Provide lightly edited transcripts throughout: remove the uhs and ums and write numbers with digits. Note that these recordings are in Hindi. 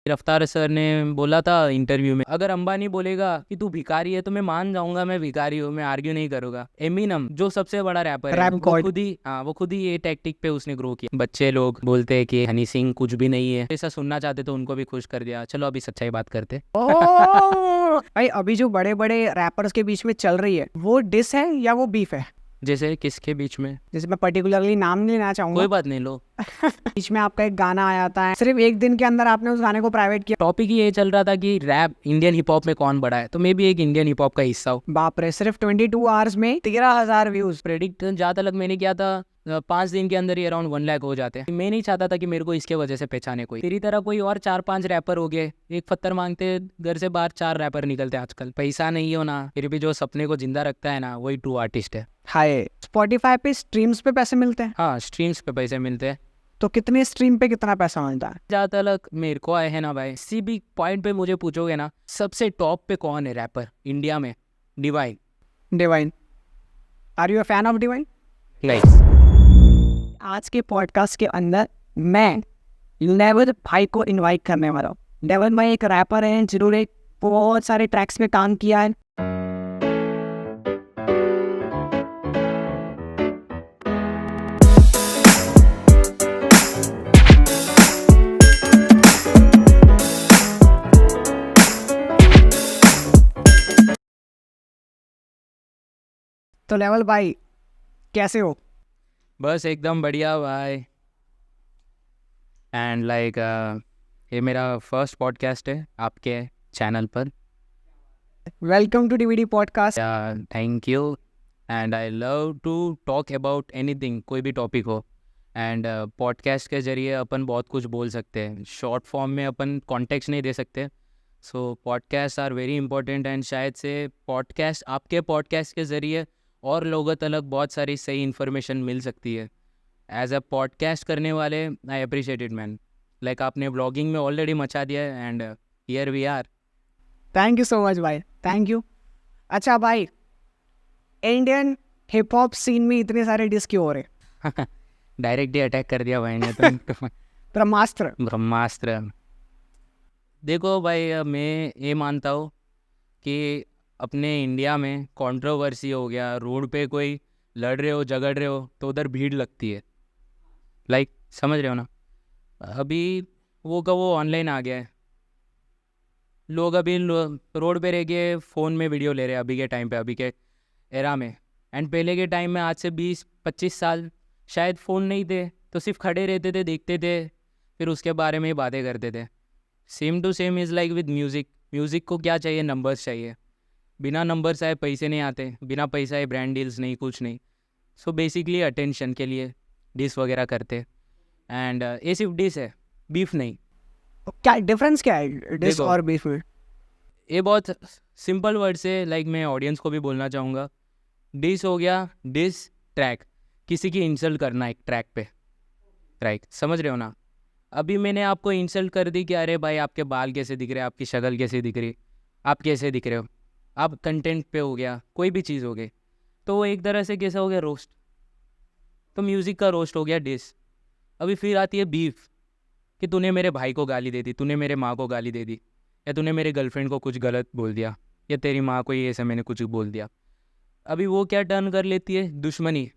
रफ्तार सर ने बोला था इंटरव्यू में, अगर अंबानी बोलेगा कि तू भिखारी है तो मैं मान जाऊंगा मैं भिखारी हूँ, मैं आर्ग्यू नहीं करूंगा। एमिनम जो सबसे बड़ा रैपर है, रैप वो गॉड। खुद ही ये टैक्टिक पे उसने ग्रो किया। बच्चे लोग बोलते हैं कि हनी सिंह कुछ भी नहीं है, ऐसा सुनना चाहते तो उनको भी खुश कर दिया। चलो अभी सच्चाई बात करते। ओ भाई, अभी जो बड़े बड़े रैपर्स के बीच में चल रही है वो डिस है या वो बीफ है? जैसे किसके बीच में? जैसे मैं पर्टिकुलरली नाम नहीं लेना चाहूंगा। कोई बात नहीं, लो। बीच में आपका एक गाना आया था, सिर्फ एक दिन के अंदर आपने उस गाने को प्राइवेट किया। टॉपिक ही ये चल रहा था कि रैप इंडियन हिप हॉप में कौन बड़ा है, तो मैं भी एक इंडियन हिप हॉप का हिस्सा हूँ। बाप रे, सिर्फ 22 आवर्स में 13,000 व्यूज। प्रेडिक्ट जहाँ तक मैंने किया था 5 दिन के अंदर ही अराउंड 1 लाख हो जाते हैं। मैं नहीं चाहता था कि मेरे को इसके वजह से पहचाने कोई। तेरी तरह कोई और 4-5 रैपर हो गए, एक पत्थर मांगते घर से बाहर 4 रैपर निकलते आजकल। पैसा नहीं हो ना, फिर भी जो सपने को जिंदा रखता है ना, वही ट्रू आर्टिस्ट है। हाय, स्पॉटिफाई पे स्ट्रीम्स पे पैसे मिलते हैं, हाँ, स्ट्रीम्स पे पैसे मिलते हैं। तो कितने स्ट्रीम पे कितना पैसा मिलता है? जहाँ तक मेरे को आए है ना भाई, किसी भी पॉइंट पे मुझे पूछोगे ना, सबसे टॉप पे कौन है रैपर इंडिया में? Divine. Divine. Are you a fan of Divine? Nice. आज के पॉडकास्ट के अंदर मैं लेवल भाई को इनवाइट करने वाला हूँ। लेवल भाई एक रैपर है जिन्होंने बहुत सारे ट्रैक्स में काम किया है। तो लेवल भाई कैसे हो? बस एकदम बढ़िया भाई। एंड लाइक ये मेरा फर्स्ट पॉडकास्ट है आपके चैनल पर। Welcome to DVD podcast. Thank you. And I love to talk about anything, कोई भी टॉपिक हो। एंड पॉडकास्ट के ज़रिए अपन बहुत कुछ बोल सकते हैं। शॉर्ट फॉर्म में अपन कॉन्टेक्स्ट नहीं दे सकते, so podcasts are very important. And शायद से आपके पॉडकास्ट के ज़रिए और लोगों तक बहुत सारी सही इन्फॉर्मेशन मिल सकती है। एज अ पॉडकास्ट करने वाले, I appreciate it man. Like आपने ब्लॉगिंग में ऑलरेडी मचा दिया है, and here we are. Thank you so much भाई, थैंक यू। अच्छा भाई, इंडियन हिप हॉप सीन में इतने सारे डिस क्यों हो रहे? डायरेक्ट ही अटैक कर दिया भाई ने तो। ब्रह्मास्त्र। ब्रह्मास्त्र। देखो भाई, मैं ये मानता हूँ कि अपने इंडिया में कंट्रोवर्सी हो गया, रोड पे कोई लड़ रहे हो झगड़ रहे हो तो उधर भीड़ लगती है। लाइक समझ रहे हो ना? अभी वो ऑनलाइन आ गया है। लोग अभी रोड पे रह के फ़ोन में वीडियो ले रहे हैं अभी के टाइम पे, अभी के एरा में। एंड पहले के टाइम में, आज से 20-25 साल शायद फ़ोन नहीं थे, तो सिर्फ खड़े रहते थे, देखते थे, फिर उसके बारे में ही बातें करते थे। Same to same is like with music. Music को क्या चाहिए? नंबर्स चाहिए। बिना नंबर्स आए पैसे नहीं आते, बिना पैसा आए ब्रांड डील्स नहीं, कुछ नहीं। सो बेसिकली अटेंशन के लिए डिस वगैरह करते। एंड ये सिर्फ डिस है, बीफ नहीं। क्या डिफरेंस क्या है डिस देखो, और बीफ में? ये बहुत सिंपल वर्ड से लाइक मैं ऑडियंस को भी बोलना चाहूँगा। डिस हो गया, डिस ट्रैक, किसी की इंसल्ट करना एक ट्रैक पे, राइट? समझ रहे हो ना? अभी मैंने आपको इंसल्ट कर दी कि अरे भाई आपके बाल कैसे दिख रहे हैं, आपकी शक्ल कैसे दिख रही, आप कैसे दिख रहे हो। आप कंटेंट पे हो गया, कोई भी चीज़ हो गई, तो वो एक तरह से कैसा हो गया? रोस्ट। तो म्यूज़िक का रोस्ट हो गया डिस। अभी फिर आती है बीफ, कि तूने मेरे भाई को गाली दे दी, तूने मेरे माँ को गाली दे दी, या तूने मेरे गर्लफ्रेंड को कुछ गलत बोल दिया, या तेरी माँ को ये ऐसा मैंने कुछ बोल दिया। अभी वो क्या टर्न कर लेती है? दुश्मनी।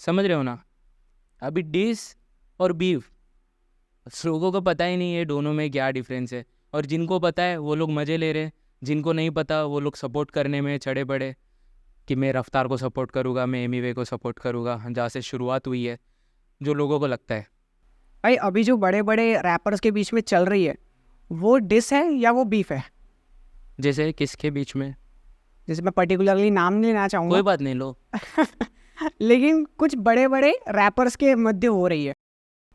समझ रहे हो ना? अभी डिस और बीफ, लोगों को पता ही नहीं है दोनों में क्या डिफरेंस है। और जिनको पता है वो लोग मज़े ले रहे, जिनको नहीं पता वो लोग सपोर्ट करने में चढ़े पड़े कि मैं रफ्तार को सपोर्ट करूँगा, मैं एमिवे को सपोर्ट करूँगा, जहाँ से शुरुआत हुई है, जो लोगों को लगता है। भाई, अभी जो बड़े बड़े रैपर्स के बीच में चल रही है वो डिस है या वो बीफ है? जैसे किसके बीच में? जैसे मैं पर्टिकुलरली नाम नहीं लेना चाहूंगा। कोई बात नहीं, लो। लेकिन कुछ बड़े बड़े रैपर्स के मध्य हो रही है,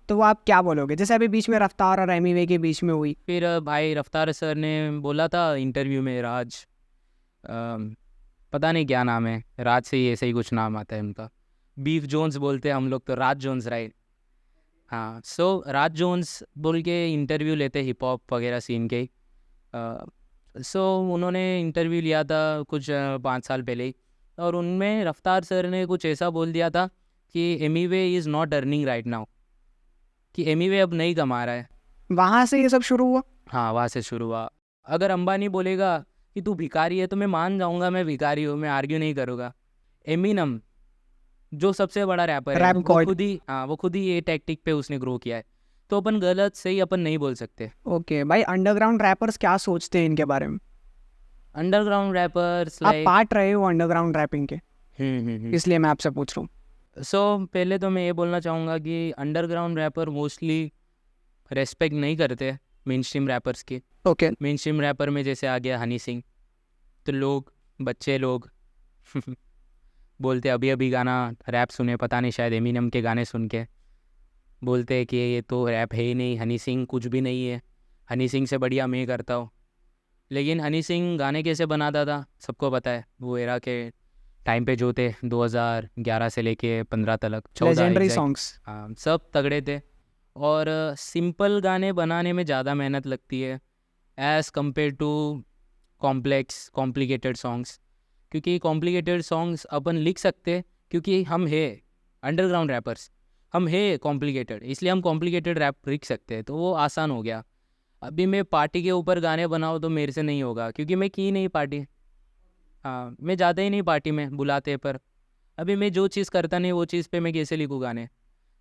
तो वो आप क्या बोलोगे? जैसे अभी बीच में रफ्तार और एमिवे के बीच में हुई। फिर भाई रफ्तार सर ने बोला था इंटरव्यू में, पता नहीं क्या नाम है, राज से ही ऐसे ही कुछ नाम आता है उनका, बीफ जोन्स बोलते हैं हम लोग तो, राज जोन्स, राइट? हाँ, सो राज जोन्स बोल के इंटरव्यू लेते हिप हॉप वगैरह सीन के। सो उन्होंने इंटरव्यू लिया था कुछ 5 साल पहले ही, और उनमें रफ्तार सर ने कुछ ऐसा बोल दिया था कि Emiway is not earning right now, कि एमिवे अब नहीं कमा रहा है। वहाँ से ये सब शुरू हुआ। हाँ, वहाँ से शुरू हुआ। अगर अंबानी बोलेगा कि तू भिखारी है तो मैं मान जाऊँगा, मैं भिखारी हूँ, मैं आर्ग्यू नहीं करूँगा। एमिनम जो सबसे बड़ा रैपर है, रैप वो गॉड। खुद ही, हाँ, वो खुद ही ये टैक्टिक पे उसने ग्रो किया है। तो अपन गलत सही अपन नहीं बोल सकते। ओके भाई, अंडरग्राउंड रैपर्स क्या सोचते हैं इनके बारे में? अंडरग्राउंड रैपर्स आप लाइक पार्ट रहे हो अंडरग्राउंड रैपिंग के, इसलिए मैं आपसे पूछ रहा हूँ। सो पहले तो मैं ये बोलना चाहूँगा कि अंडरग्राउंड रैपर मोस्टली रेस्पेक्ट नहीं करते मेन स्ट्रीम रैपर्स की। ओके। मेन स्ट्रीम रैपर में जैसे आ गया हनी सिंह, तो लोग, बच्चे लोग बोलते अभी अभी गाना रैप सुने, पता नहीं शायद एमिनम के गाने सुन के बोलते हैं कि ये तो रैप है ही नहीं, हनी सिंह कुछ भी नहीं है, हनी सिंह से बढ़िया मैं करता हूँ। लेकिन हनी सिंह गाने कैसे बनाता था सबको पता है, वो एरा के टाइम पे जो थे 2011 से लेके 15 तक, 14 लेजेंडरी एग्जैक्ट, सॉन्ग्स। हाँ, सब तगड़े थे। और सिंपल गाने बनाने में ज़्यादा मेहनत लगती है as compare to complicated songs. क्योंकि कॉम्प्लिकेटेड सॉन्ग्स अपन लिख सकते क्योंकि हम है अंडरग्राउंड रैपर्स, हम है कॉम्प्लिकेटेड, इसलिए हम कॉम्प्लिकेटेड रैप लिख सकते हैं, तो वो आसान हो गया। अभी मैं पार्टी के ऊपर गाने बनाऊँ तो मेरे से नहीं होगा, क्योंकि मैं की नहीं पार्टी। हाँ, मैं जाता ही नहीं पार्टी में, बुलाते पर। अभी मैं जो चीज़ करता नहीं वो चीज़ पे मैं कैसे लिखूँ गाने,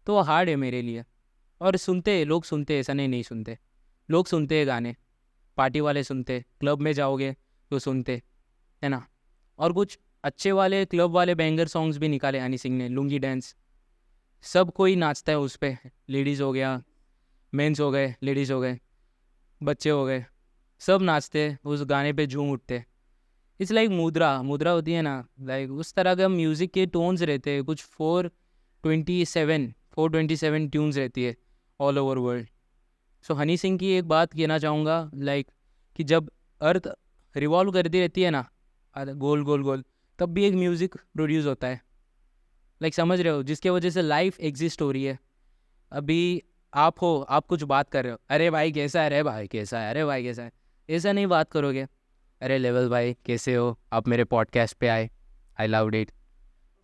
तो वो हार्ड है मेरे लिए। और सुनते लोग सुनते, ऐसा नहीं सुनते, लोग सुनते हैं गाने, पार्टी वाले सुनते, क्लब में जाओगे तो सुनते, है ना। और कुछ अच्छे वाले क्लब वाले बैंगर सॉन्ग्स भी निकाले हनी सिंह ने, लुंगी डांस, सब कोई नाचता है उस पर, लेडीज़ हो गया, मेंस हो गए, लेडीज़ हो गए, बच्चे हो गए, सब नाचते उस गाने पे, झूम उठते। इट्स लाइक मुद्रा, मुद्रा होती है ना, लाइक उस तरह का म्यूज़िक के टोन्स रहते हैं, कुछ 427 ट्यून्स रहती है ऑल ओवर वर्ल्ड। सो हनी सिंह की एक बात कहना चाहूँगा, लाइक कि जब अर्थ रिवॉल्व करती रहती है ना, गोल गोल गोल, तब भी एक म्यूज़िक प्रोड्यूस होता है। लाइक समझ रहे हो, जिसके वजह से लाइफ एग्जिस्ट हो रही है। अभी आप हो, आप कुछ बात कर रहे हो, अरे भाई कैसा है, अरे भाई कैसा है, अरे भाई कैसा है, ऐसा नहीं बात करोगे। अरे लेवल भाई कैसे हो, आप मेरे पॉडकास्ट पे आए, आई लव्ड इट।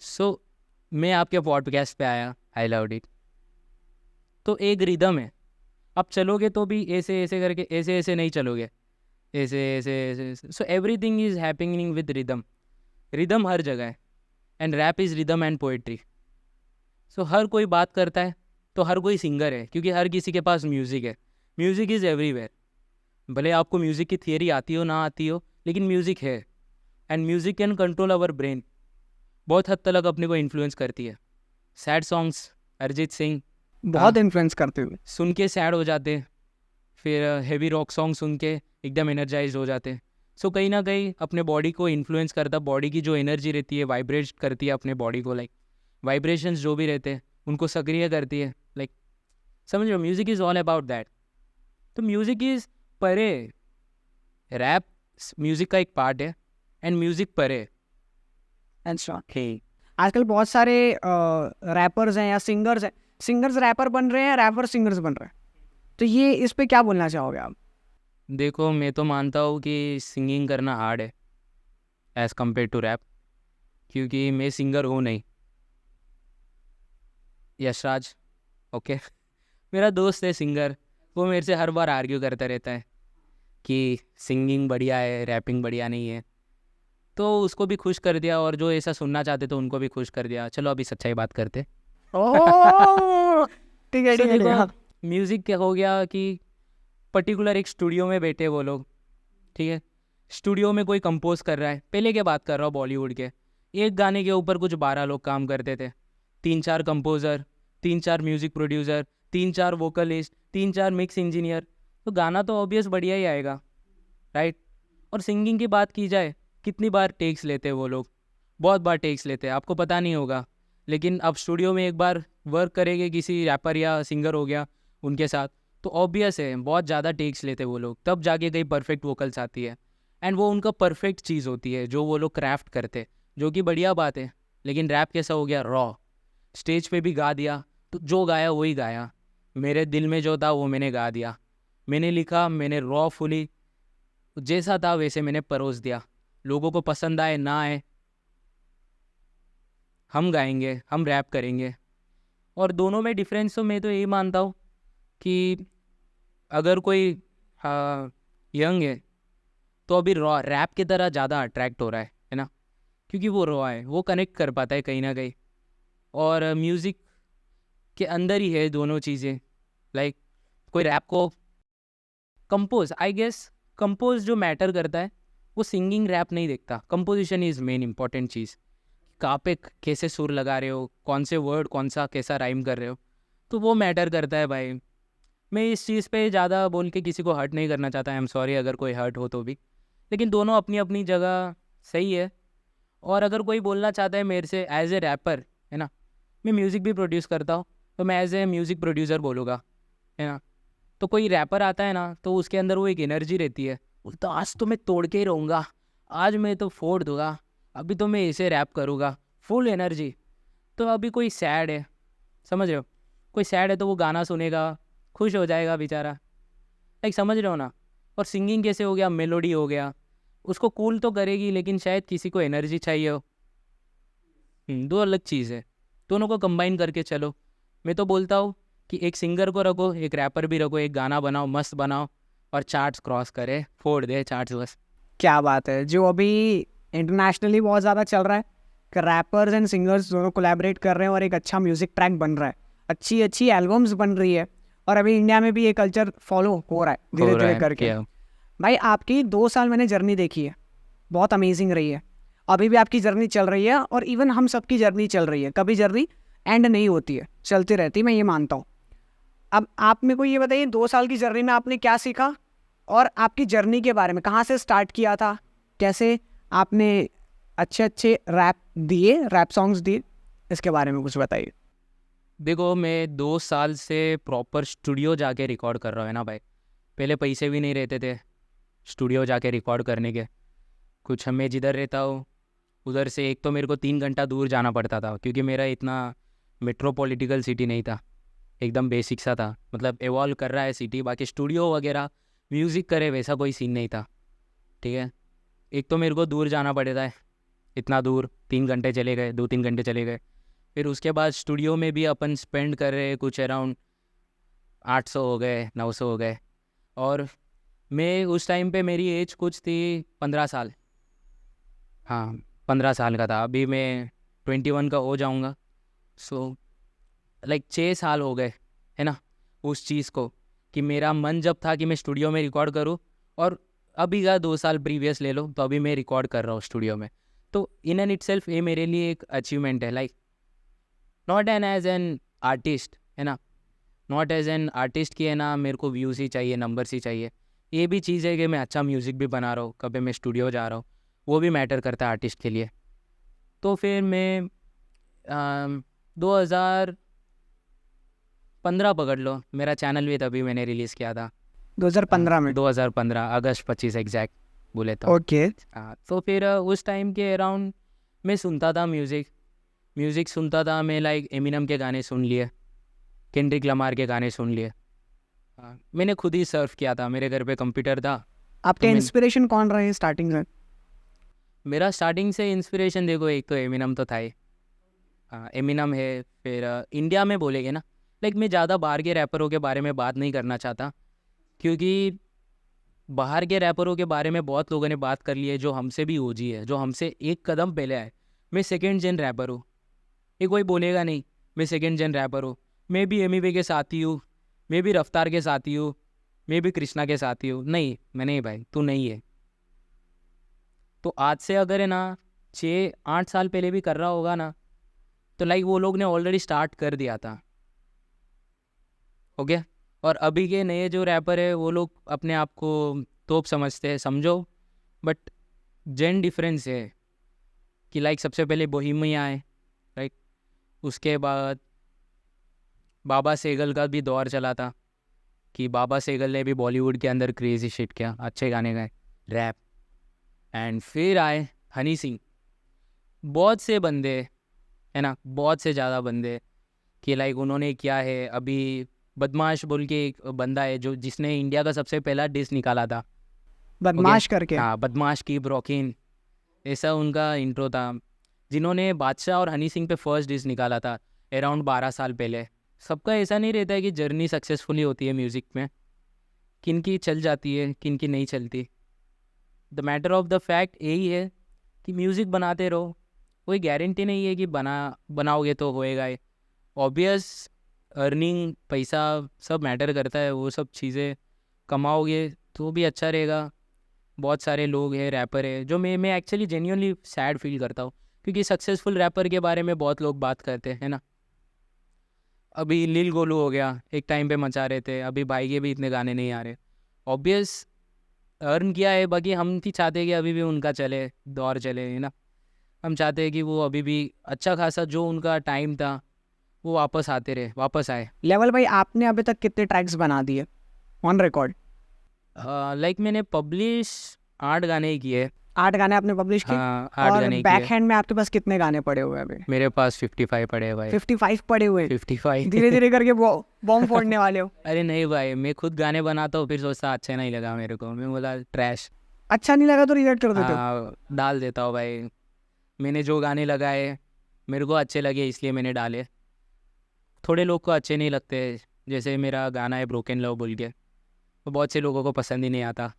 सो मैं आपके पॉडकास्ट पे आया, आई लव्ड इट। तो एक रिदम है, आप चलोगे तो भी ऐसे ऐसे करके, ऐसे ऐसे नहीं चलोगे, ऐसे ऐसे ऐसे ऐसे। So everything is happening with rhythm, rhythm हर जगह है। And rap is rhythm and poetry. So हर कोई बात करता है तो हर कोई सिंगर है, क्योंकि हर किसी के पास म्यूज़िक है। म्यूज़िक इज़ एवरीवेयर, भले आपको म्यूज़िक की थियरी आती हो ना आती हो, लेकिन म्यूज़िक है। And music can control our brain, बहुत हद तक अपने को इन्फ्लुएंस करती है। सैड सॉन्ग्स, अरिजीत सिंह, बहुत इन्फ्लुएंस करते हुए। सुन के सैड हो जाते, फिर हेवी रॉक सॉन्ग सुन के एकदम एनर्जाइज हो जाते। सो कहीं ना कहीं अपने बॉडी को इन्फ्लुएंस करता, बॉडी की जो एनर्जी रहती है वाइब्रेट करती है अपने बॉडी को, लाइक वाइब्रेशंस जो भी रहते हैं उनको सक्रिय करती है। लाइक समझ लो, music is all about that. तो म्यूज़िक इज़ परे, रैप म्यूज़िक का एक पार्ट है, एंड म्यूज़िक परे। अच्छा, आजकल बहुत सारे रैपर्स हैं या सिंगर्स हैं, सिंगर्स रैपर बन रहे हैं, रैपर सिंगर्स बन रहे हैं, तो ये इस पे क्या बोलना चाहोगे आप? देखो, मैं तो मानता हूँ कि सिंगिंग करना हार्ड है एज़ कम्पेयर टू रैप, क्योंकि मैं सिंगर हूँ नहीं। यशराज, ओके, मेरा दोस्त है सिंगर, वो मेरे से हर बार आर्ग्यू करता रहता है कि सिंगिंग बढ़िया है, रैपिंग बढ़िया नहीं है। तो उसको भी खुश कर दिया, और जो ऐसा सुनना चाहते तो उनको भी खुश कर दिया। चलो अभी सच्चाई बात करते। ओह, ठीक है So ठीक है ठीक है, देखो, हाँ। म्यूज़िक क्या हो गया कि पर्टिकुलर एक स्टूडियो में बैठे वो लोग, ठीक है, स्टूडियो में कोई कंपोज कर रहा है, पहले की बात कर रहा हूँ बॉलीवुड के, एक गाने के ऊपर कुछ 12 लोग काम करते थे, 3-4 composer, 3-4 music producer, 3-4 vocalist, 3-4 mix engineer, तो गाना तो ऑब्वियस बढ़िया ही आएगा, राइट। और सिंगिंग की बात की जाए, कितनी बार टेक्स लेते हैं वो लोग, बहुत बार टेक्स लेते हैं, आपको पता नहीं होगा। लेकिन अब स्टूडियो में एक बार वर्क करेंगे किसी रैपर या सिंगर हो गया उनके साथ, तो ऑब्वियस है बहुत ज़्यादा टेक्स लेते वो लोग, तब जाके कहीं परफेक्ट वोकल्स आती है। एंड वो उनका परफेक्ट चीज़ होती है जो वो लोग क्राफ्ट करते, जो कि बढ़िया बात है। लेकिन रैप कैसा हो गया, रॉ, स्टेज पे भी गा दिया, तो जो गाया वही गाया, मेरे दिल में जो था वो मैंने गा दिया, मैंने लिखा, मैंने रॉ फुली जैसा था वैसे मैंने परोस दिया। लोगों को पसंद आए ना आए, हम गाएंगे, हम रैप करेंगे। और दोनों में डिफरेंस तो मैं तो यही मानता हूँ कि अगर कोई यंग है तो अभी रॉ रैप की तरह ज़्यादा अट्रैक्ट हो रहा है ना, क्योंकि वो रॉ है, वो कनेक्ट कर पाता है कहीं ना कहीं। और म्यूज़िक के अंदर ही है दोनों चीज़ें। लाइक कोई रैप को कंपोज, आई गेस कंपोज जो मैटर करता है वो सिंगिंग रैप नहीं देखता। कंपोजिशन इज़ मेन इंपॉर्टेंट चीज़। कहाँ पे कैसे सुर लगा रहे हो, कौन से वर्ड कौन सा कैसा राइम कर रहे हो, तो वो मैटर करता है भाई। मैं इस चीज़ पे ज़्यादा बोल के किसी को हर्ट नहीं करना चाहता, आई एम सॉरी अगर कोई हर्ट हो तो भी, लेकिन दोनों अपनी अपनी जगह सही है। और अगर कोई बोलना चाहता है मेरे से एज ए रैपर, है ना, मैं म्यूज़िक भी प्रोड्यूस करता हूँ, तो मैं एज ए म्यूज़िक प्रोड्यूसर बोलूँगा, है ना। तो कोई रैपर आता है ना तो उसके अंदर वो एक एनर्जी रहती है, वो तो आज तो मैं तोड़ के ही रहूँगा, आज मैं तो फोड़ दूंगा, अभी तो मैं ऐसे रैप करूँगा, फुल एनर्जी। तो अभी कोई सैड है, समझ रहे हो, कोई सैड है तो वो गाना सुनेगा, खुश हो जाएगा बेचारा, लाइक समझ रहे हो ना। और सिंगिंग कैसे हो गया, मेलोडी हो गया, उसको कूल तो करेगी लेकिन शायद किसी को एनर्जी चाहिए हो। दो अलग चीज़ है, दोनों को कंबाइन करके चलो। मैं तो बोलता हूँ कि एक सिंगर को रखो, एक रैपर भी रखो, एक गाना बनाओ, मस्त बनाओ और चार्ट्स क्रॉस करे, फोड़ दे चार्ट्स बस। क्या बात है। जो अभी इंटरनेशनली बहुत ज़्यादा चल रहा है कि रैपर्स एंड सिंगर्स दोनों कोलैबोरेट कर रहे हैं और एक अच्छा म्यूज़िक ट्रैक बन रहा है, अच्छी अच्छी एल्बम्स बन रही है, और अभी इंडिया में भी ये कल्चर फॉलो हो रहा है धीरे धीरे करके। भाई आपकी 2 साल मैंने जर्नी देखी है, बहुत अमेजिंग रही है, अभी भी आपकी जर्नी चल रही है, और इवन हम सबकी जर्नी चल रही है, कभी जर्नी एंड नहीं होती है, चलती रहती है, मैं ये मानता हूँ। अब आप मेरे को ये बताइए 2 साल की जर्नी में आपने क्या सीखा, और आपकी जर्नी के बारे में, कहाँ से स्टार्ट किया था, कैसे आपने अच्छे अच्छे रैप सॉन्ग्स दिए, इसके बारे में कुछ बताइए। देखो मैं 2 साल से प्रॉपर स्टूडियो जाके रिकॉर्ड कर रहा हूँ, है ना भाई। पहले पैसे भी नहीं रहते थे स्टूडियो जाके रिकॉर्ड करने के। कुछ मैं जिधर रहता हूँ उधर से एक तो मेरे को 3 घंटा दूर जाना पड़ता था, क्योंकि मेरा इतना मेट्रोपॉलिटिकल सिटी नहीं था, एकदम बेसिक सा था, मतलब एवॉल्व कर रहा है सिटी। बाकी स्टूडियो वगैरह म्यूज़िक करे वैसा कोई सीन नहीं था, ठीक है। एक तो मेरे को दूर जाना पड़ता है, इतना दूर 3 घंटे चले गए, 2-3 घंटे चले गए। फिर उसके बाद स्टूडियो में भी अपन स्पेंड कर रहे कुछ अराउंड 800 हो गए, 900 हो गए। और मैं उस टाइम पे मेरी एज कुछ थी 15 साल, हाँ 15 साल का था। अभी मैं 21 का हो जाऊंगा। सो लाइक 6 साल हो गए, है ना, उस चीज़ को, कि मेरा मन जब था कि मैं स्टूडियो में रिकॉर्ड करूँ, और अभी का 2 साल प्रीवियस ले लो तो अभी मैं रिकॉर्ड कर रहा हूँ स्टूडियो में। तो इन एंड इटसेल्फ ये मेरे लिए एक अचीवमेंट है, like not an as an artist, है ना, नॉट एज एन आर्टिस्ट की, है ना, मेरे को व्यूज़ ही चाहिए, नंबर्स ही चाहिए। ये भी चीज़ है कि मैं अच्छा म्यूज़िक भी बना रहा हूँ, कभी मैं स्टूडियो जा रहा हूँ, वो भी मैटर करता है आर्टिस्ट के लिए। तो फिर मैं 2015 पकड़ लो, मेरा चैनल भी तभी मैंने रिलीज़ किया था 2015 में? 2015 अगस्त 25 एग्जैक्ट बोले तो। ओके। हाँ, तो फिर उस टाइम के अराउंड मैं सुनता था म्यूज़िक सुनता था मैं, लाइक एमिनम के गाने सुन लिए, केंड्रिक लमार के गाने सुन लिए। हाँ, मैंने खुद ही सर्फ किया था, मेरे घर पे कंप्यूटर था। आपके तो इंस्पिरेशन कौन रहे स्टार्टिंग में? मेरा स्टार्टिंग से इंस्पिरेशन देखो, एक तो एमिनम तो था ही, हाँ एमिनम है। फिर इंडिया में बोलेंगे ना, लाइक मैं ज़्यादा बाहर के रैपरों के बारे में बात नहीं करना चाहता, क्योंकि बाहर के रैपरों के बारे में बहुत लोगों ने बात कर ली है जो हमसे भी ओजी है, जो हमसे एक कदम पहले आए। मैं सेकेंड जेन रैपर हूँ, ये कोई बोलेगा नहीं मैं सेकेंड जेन रैपर हूँ। मैं भी एमी वे के साथी हूँ, मैं भी रफ्तार के साथी हूँ, मैं भी कृष्णा के साथी हूँ। नहीं मैं नहीं भाई, तू नहीं है। तो आज से अगर है ना 6-8 साल पहले भी कर रहा होगा ना, तो लाइक वो लोग ने ऑलरेडी स्टार्ट कर दिया था, ओके। और अभी के नए जो रैपर है वो लोग अपने आप को तोप समझते हैं, समझो, बट जेन डिफरेंस है कि लाइक सबसे पहले बोहेमिया आए, राइट, उसके बाद बाबा सेगल का भी दौर चला था कि बाबा सेगल ने भी बॉलीवुड के अंदर क्रेजी शिट किया, अच्छे गाने गाए, रैप। एंड फिर आए हनी सिंह, बहुत से बंदे, है ना, बहुत से ज़्यादा बंदे कि लाइक उन्होंने क्या है। अभी बदमाश बोल के एक बंदा है जो जिसने इंडिया का सबसे पहला डिस निकाला था, बदमाश ओके? करके? हाँ, बदमाश की ब्रोकिन, ऐसा उनका इंट्रो था, जिन्होंने बादशाह और हनी सिंह पे फर्स्ट डिस निकाला था अराउंड 12 साल पहले। सबका ऐसा नहीं रहता है कि जर्नी सक्सेसफुली होती है म्यूज़िक में, किन की चल जाती है, किन की नहीं चलती। The matter of the fact यही है कि म्यूज़िक बनाते रहो, कोई गारंटी नहीं है कि बनाओगे तो होएगा। ऑब्वियस अर्निंग, पैसा सब मैटर करता है, वो सब चीज़ें कमाओगे तो भी अच्छा रहेगा। बहुत सारे लोग हैं, रैपर है, जो मैं एक्चुअली जेन्युइनली सैड फील करता हूँ, क्योंकि सक्सेसफुल रैपर के बारे में बहुत लोग बात करते हैं ना। अभी लिल गोलू हो गया, एक टाइम पे मचा रहे थे, अभी भाई के भी इतने गाने नहीं आ रहे। ऑब्वियस अर्न किया है, बाकी हम नहीं चाहते कि अभी भी उनका चले, दौर चले, है ना। हम चाहते हैं कि वो अभी भी अच्छा खासा जो उनका टाइम था वो वापस वापस आए। लेवल भाई, आपने अभी तक कितने ट्रैक्स बना दिए ऑन रिकॉर्ड? लाइक मैंने पब्लिश 8 गाने ही किए। 8 गाने आपने पब्लिश किए? हाँ, 8 और गाने बैक किए। हैंड में आपके पास कितने गाने पड़े हुए हैं अभी? मेरे पास 55 पड़े हैं भाई। 55 पड़े हुए हैं? 55। धीरे धीरे करके बॉम्ब फोड़ने वाले हो। अरे नहीं भाई, मैं खुद गाने बनाता हूँ, फिर सोचता अच्छा नहीं लगा मेरे को, मैं बोला ट्रैश। अच्छा नहीं लगा तो रिजेक्ट कर देते हो? हाँ, डाल देता हूँ भाई। मैंने जो गाने लगाए मेरे को अच्छे लगे इसलिए मैंने डाले। थोड़े लोग को अच्छे नहीं लगते, जैसे मेरा गाना है ब्रोकन लव बोल के, वो बहुत से लोगों को पसंद ही नहीं आता।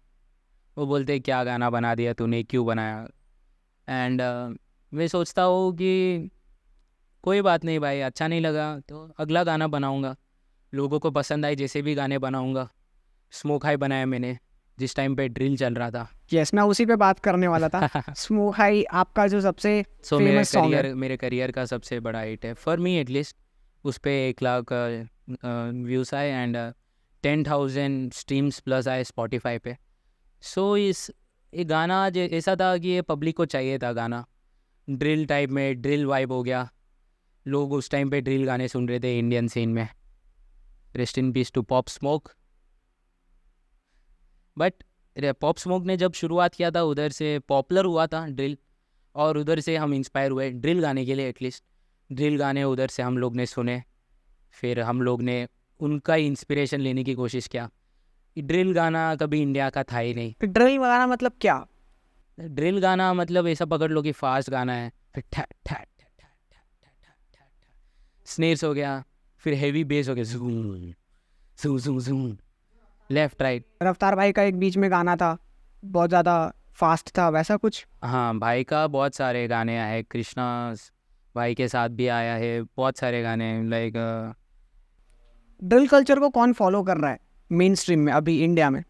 वो बोलते क्या गाना बना दिया तूने, क्यों बनाया। एंड मैं सोचता हूँ कि कोई बात नहीं भाई, अच्छा नहीं लगा तो अगला गाना बनाऊँगा, लोगों को पसंद आए जैसे भी गाने बनाऊँगा। स्मोक हाई बनाया मैंने जिस टाइम पे ड्रिल चल रहा था। यस, मैं उसी पे बात करने वाला था। स्मोक हाई आपका जो सबसे सो फेमस सॉन्ग है। मेरे करियर का सबसे बड़ा हिट है फॉर मी एटलीस्ट। उस पर 1 लाख व्यूज़ आए एंड 10,000 स्ट्रीम्स प्लस आए स्पॉटिफाई पे। सो ये गाना ऐसा था कि ये पब्लिक को चाहिए था गाना, ड्रिल टाइप में, ड्रिल वाइब हो गया। लोग उस टाइम पे ड्रिल गाने सुन रहे थे इंडियन सीन में। Rest in peace to Pop Smoke. But Pop Smoke ने जब शुरुआत किया था उधर से पॉपुलर हुआ था ड्रिल, और उधर से हम इंस्पायर हुए ड्रिल गाने के लिए। एटलीस्ट ड्रिल गाने उधर से हम लोग ने सुने, फिर हम लोग ने उनका इंस्पिरेशन लेने की कोशिश किया। ड्रिल गाना कभी इंडिया का था ही नहीं। ड्रिल गाना मतलब क्या? ड्रिल गाना मतलब ऐसा पकड़ लो कि फास्ट गाना है, फिर ठा ठा स्नेर्स हो गया, फिर हेवी बेस हो गया, zoom zoom zoom zoom, left right. रफ्तार भाई का एक बीच में गाना था, बहुत ज़्यादा फास्ट था, वैसा कुछ? हाँ, भाई का बहुत सारे गाने आए, कृष्णा भाई के साथ भी आया है, बहुत सारे गाने। लाइक ड्रिल कल्चर को कौन फॉलो कर रहा है मेन स्ट्रीम में अभी इंडिया में?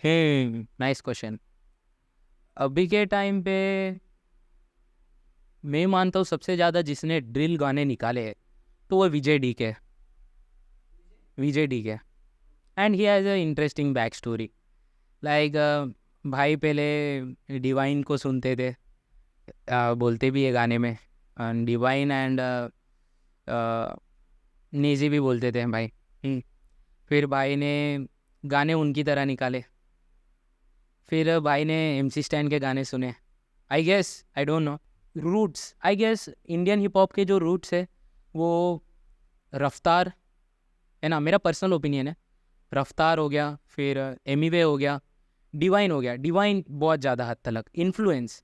हे, नाइस क्वेश्चन। अभी के टाइम पे मैं मानता हूँ सबसे ज़्यादा जिसने ड्रिल गाने निकाले हैं तो वो विजय डी के। And he has a interesting back story. Like भाई पहले डिवाइन को सुनते थे, बोलते भी है गाने में, डिवाइन एंड नेजी भी बोलते थे भाई। फिर भाई ने गाने उनकी तरह निकाले, फिर भाई ने MC स्टैन के गाने सुने। I guess, I don't know, roots, I guess Indian hip hop के जो रूट्स है वो रफ्तार है ना, मेरा पर्सनल ओपिनियन है। रफ्तार हो गया, फिर एमीवे हो गया, डिवाइन हो गया। डिवाइन बहुत ज़्यादा हद तक इन्फ्लुएंस,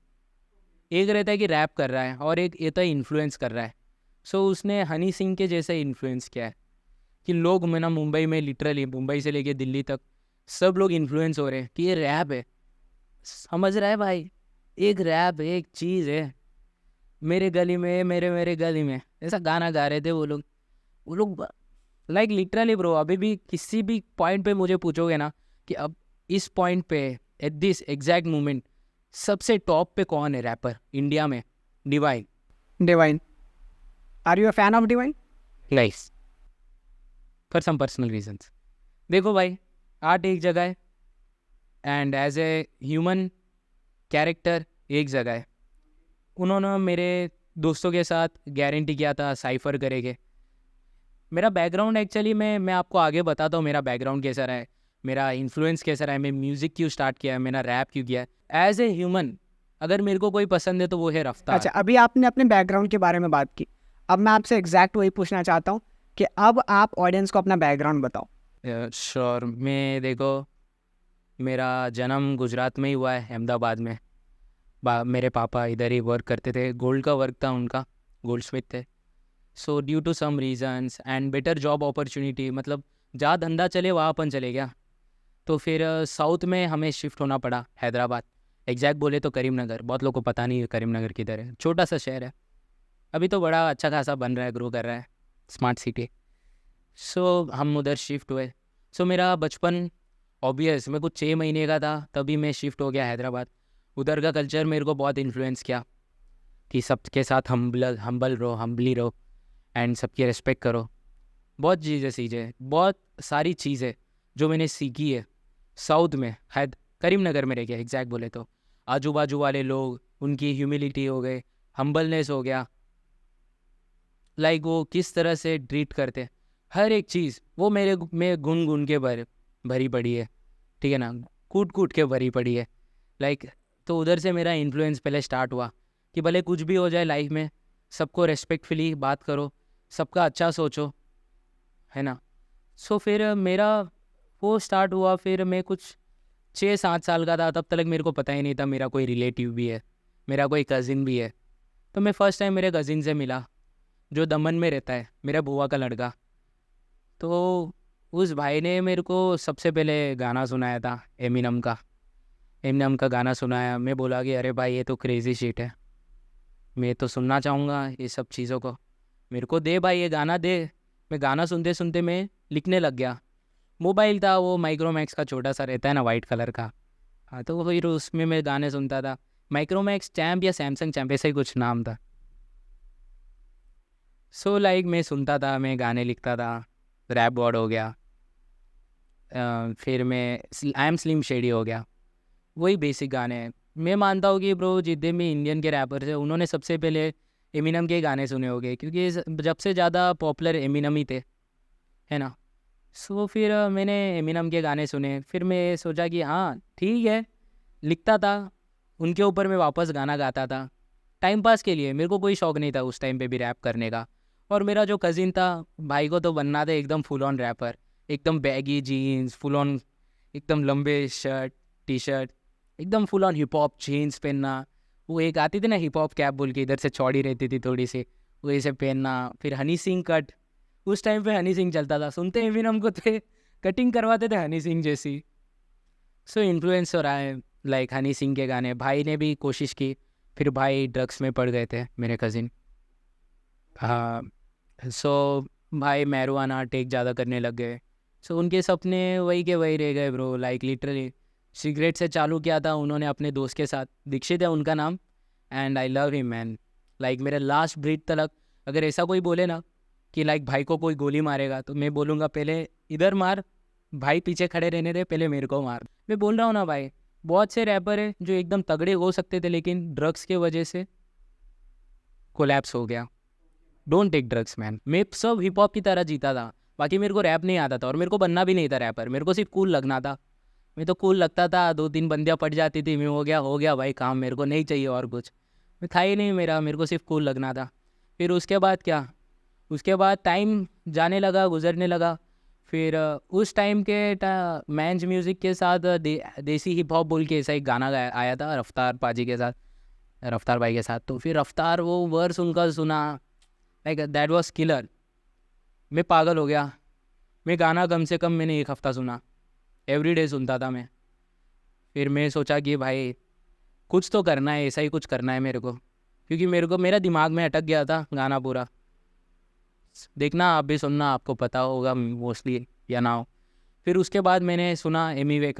एक रहता है कि रैप कर रहा है और एक ये तो इन्फ्लुएंस कर रहा है। सो उसने हनी सिंह के जैसे इन्फ्लुएंस किया है कि लोग मैं ना मुंबई में, लिटरली मुंबई से लेके दिल्ली तक सब लोग इन्फ्लुएंस हो रहे हैं कि ये रैप है। समझ रहा है भाई, एक रैप एक चीज़ है। मेरे गली में, मेरे गली में, ऐसा गाना गा रहे थे वो लोग लाइक लिटरली ब्रो। अभी भी किसी भी पॉइंट पे मुझे पूछोगे ना कि अब इस पॉइंट पे एट दिस एग्जैक्ट मोमेंट सबसे टॉप पे कौन है रैपर इंडिया में, Divine. Are you a fan of Divine? Nice, for some personal reasons. देखो भाई, आर्ट एक जगह है and as a human character एक जगह है। उन्होंने मेरे दोस्तों के साथ गारंटी किया था साइफर करेंगे। मेरा बैकग्राउंड एक्चुअली मैं आपको आगे बताता हूँ मेरा बैकग्राउंड कैसा रहा है, मेरा इन्फ्लुएंस कैसा रहा है, मैं म्यूज़िक क्यों स्टार्ट किया है, मैंने रैप क्यों किया है। एज ए ह्यूमन अगर मेरे को कोई पसंद है तो वो है रफ्तार। अच्छा, अभी आपने अपने बैकग्राउंड के बारे में बात की, अब मैं आपसे एग्जैक्ट वही पूछना चाहता हूँ कि अब आप ऑडियंस को अपना बैकग्राउंड बताओ। श्योर। मैं देखो, मेरा जन्म गुजरात में ही हुआ है, अहमदाबाद में। मेरे पापा इधर ही वर्क करते थे, गोल्ड का वर्क था उनका, गोल्ड स्मिथ थे। So due to some reasons and better job opportunity, मतलब जहाँ धंधा चले वहाँ अपन चले गया, तो फिर साउथ में हमें शिफ्ट होना पड़ा हैदराबाद, एग्जैक्ट बोले तो करीमनगर। बहुत लोगों को पता नहीं है करीमनगर किधर है, छोटा सा शहर है, अभी तो बड़ा अच्छा खासा बन रहा है, ग्रो कर रहा है, स्मार्ट सिटी। सो हम उधर शिफ्ट हुए। सो मेरा बचपन ऑब्वियस, मैं कुछ 6 महीने का था तभी मैं शिफ्ट हो गया हैदराबाद। उधर का कल्चर मेरे को बहुत इन्फ्लुएंस किया कि सबके साथ हम्बल रहो, हम्बली रहो एंड सबकी रिस्पेक्ट करो। बहुत चीज़ें सीखे, बहुत सारी चीज़ें जो मैंने सीखी है साउथ में, करीमनगर में रह गया एग्जैक्ट बोले तो। आजू बाजू वाले लोग, उनकी ह्यूमिलिटी हो गए, हम्बलनेस हो गया, लाइक वो किस तरह से ट्रीट करते, हर एक चीज़ वो मेरे में गुन गुन के भरी पड़ी है, ठीक है ना, कूट कूट के भरी पड़ी है लाइक। तो उधर से मेरा इन्फ्लुएंस पहले स्टार्ट हुआ कि भले कुछ भी हो जाए लाइफ में, सबको रेस्पेक्टफुली बात करो, सबका अच्छा सोचो, है ना। सो फिर मेरा वो स्टार्ट हुआ। फिर मैं कुछ 6-7 साल का था, तब तक मेरे को पता ही नहीं था मेरा कोई रिलेटिव भी है, मेरा कोई कज़िन भी है। तो मैं फ़र्स्ट टाइम मेरे कज़िन से मिला जो दमन में रहता है, मेरा बुआ का लड़का। तो उस भाई ने मेरे को सबसे पहले गाना सुनाया था एमिनम का गाना सुनाया। मैं बोला कि अरे भाई ये तो क्रेज़ी शिट है, मैं तो सुनना चाहूँगा ये सब चीज़ों को, मेरे को दे भाई ये गाना दे। मैं गाना सुनते सुनते मैं लिखने लग गया। मोबाइल था वो माइक्रोमैक्स का, छोटा सा रहता है ना वाइट कलर का, हाँ, तो फिर उसमें मैं गाने सुनता था। माइक्रोमैक्स चैम्प या सैमसंग चैम्प ऐसा ही कुछ नाम था। सो लाइक मैं सुनता था, मैं गाने लिखता था, रैप गॉड हो गया, फिर मैं आई एम स्लिम शेडी हो गया, वही बेसिक गाने हैं। मैं मानता हूँ कि ब्रो जितने भी इंडियन के रैपर्स हैं उन्होंने सबसे पहले एमिनम के गाने सुने होंगे, क्योंकि जब से ज़्यादा पॉपुलर एमिनम ही थे, है ना। सो फिर मैंने एमिनम के गाने सुने, फिर मैं सोचा कि हाँ ठीक है, लिखता था उनके ऊपर, मैं वापस गाना गाता था टाइम पास के लिए। मेरे को कोई शौक़ नहीं था उस टाइम पे भी रैप करने का। और मेरा जो कज़िन था, भाई को तो बनना था एकदम फुल ऑन रैपर, एकदम बैगी जीन्स, फुल ऑन एकदम लंबे शर्ट टी शर्ट, एकदम full on hip hop jeans पहनना। वो एक आती थी ना हिप हॉप कैप बोल के, इधर से चौड़ी रहती थी थोड़ी सी, वो ऐसे पहनना। फिर हनी सिंह कट, उस टाइम पे हनी सिंह चलता था, सुनते एमिनम को थे, कटिंग करवाते थे हनी सिंह जैसी। सो इन्फ्लुएंस हो रहा है लाइक हनी सिंह के गाने। भाई ने भी कोशिश की, फिर भाई ड्रग्स में पड़ गए थे मेरे कज़िन। हाँ, सो भाई मैरिजुआना टेक ज़्यादा करने लग गए। सो उनके सपने वही के वही रह गए ब्रो, लाइक लिटरली। सिगरेट से चालू किया था उन्होंने अपने दोस्त के साथ, दीक्षित है उनका नाम, and I love him man. Like मेरे लास्ट ब्रीथ तक अगर ऐसा कोई बोले ना कि लाइक भाई को कोई गोली मारेगा, तो मैं बोलूँगा पहले इधर मार, भाई पीछे खड़े रहने दे, पहले मेरे को मार। मैं बोल रहा हूँ ना भाई, बहुत से रैपर है जो एकदम तगड़े हो सकते थे लेकिन ड्रग्स के वजह से कोलैप्स हो गया। Don't take drugs man. मैं सब हिप हॉप की तरह जीता था, बाकी मेरे को रैप नहीं आता था और मेरे को बनना भी नहीं था रैपर, मेरे को सिर्फ कूल लगना था। मैं तो कूल लगता था, 2-3 बंदियाँ पड़ जाती थी, मैं हो गया भाई काम, मेरे को नहीं चाहिए और कुछ। मैं था ही नहीं मेरा, मेरे को सिर्फ कूल लगना था। फिर उसके बाद क्या, उसके बाद टाइम जाने लगा, गुजरने लगा। फिर उस टाइम के मैंज म्यूज़िक के साथ देसी हिप हॉप बोल के ऐसा एक गाना आया था रफ्तार पाजी के साथ, रफ्तार भाई के साथ। तो फिर रफ्तार वो वर्स उनका सुना, लाइक दैट वाज किलर। मैं पागल हो गया। मैं गाना कम से कम मैंने 1 हफ़्ता सुना, एवरीडे सुनता था मैं। फिर मैं सोचा कि भाई कुछ तो करना है, ऐसा ही कुछ करना है मेरे को, क्योंकि मेरा दिमाग में अटक गया था गाना पूरा। देखना आप भी सुनना, आपको पता होगा मोस्टली या ना हो। फिर उसके बाद मैंने सुना एमिवे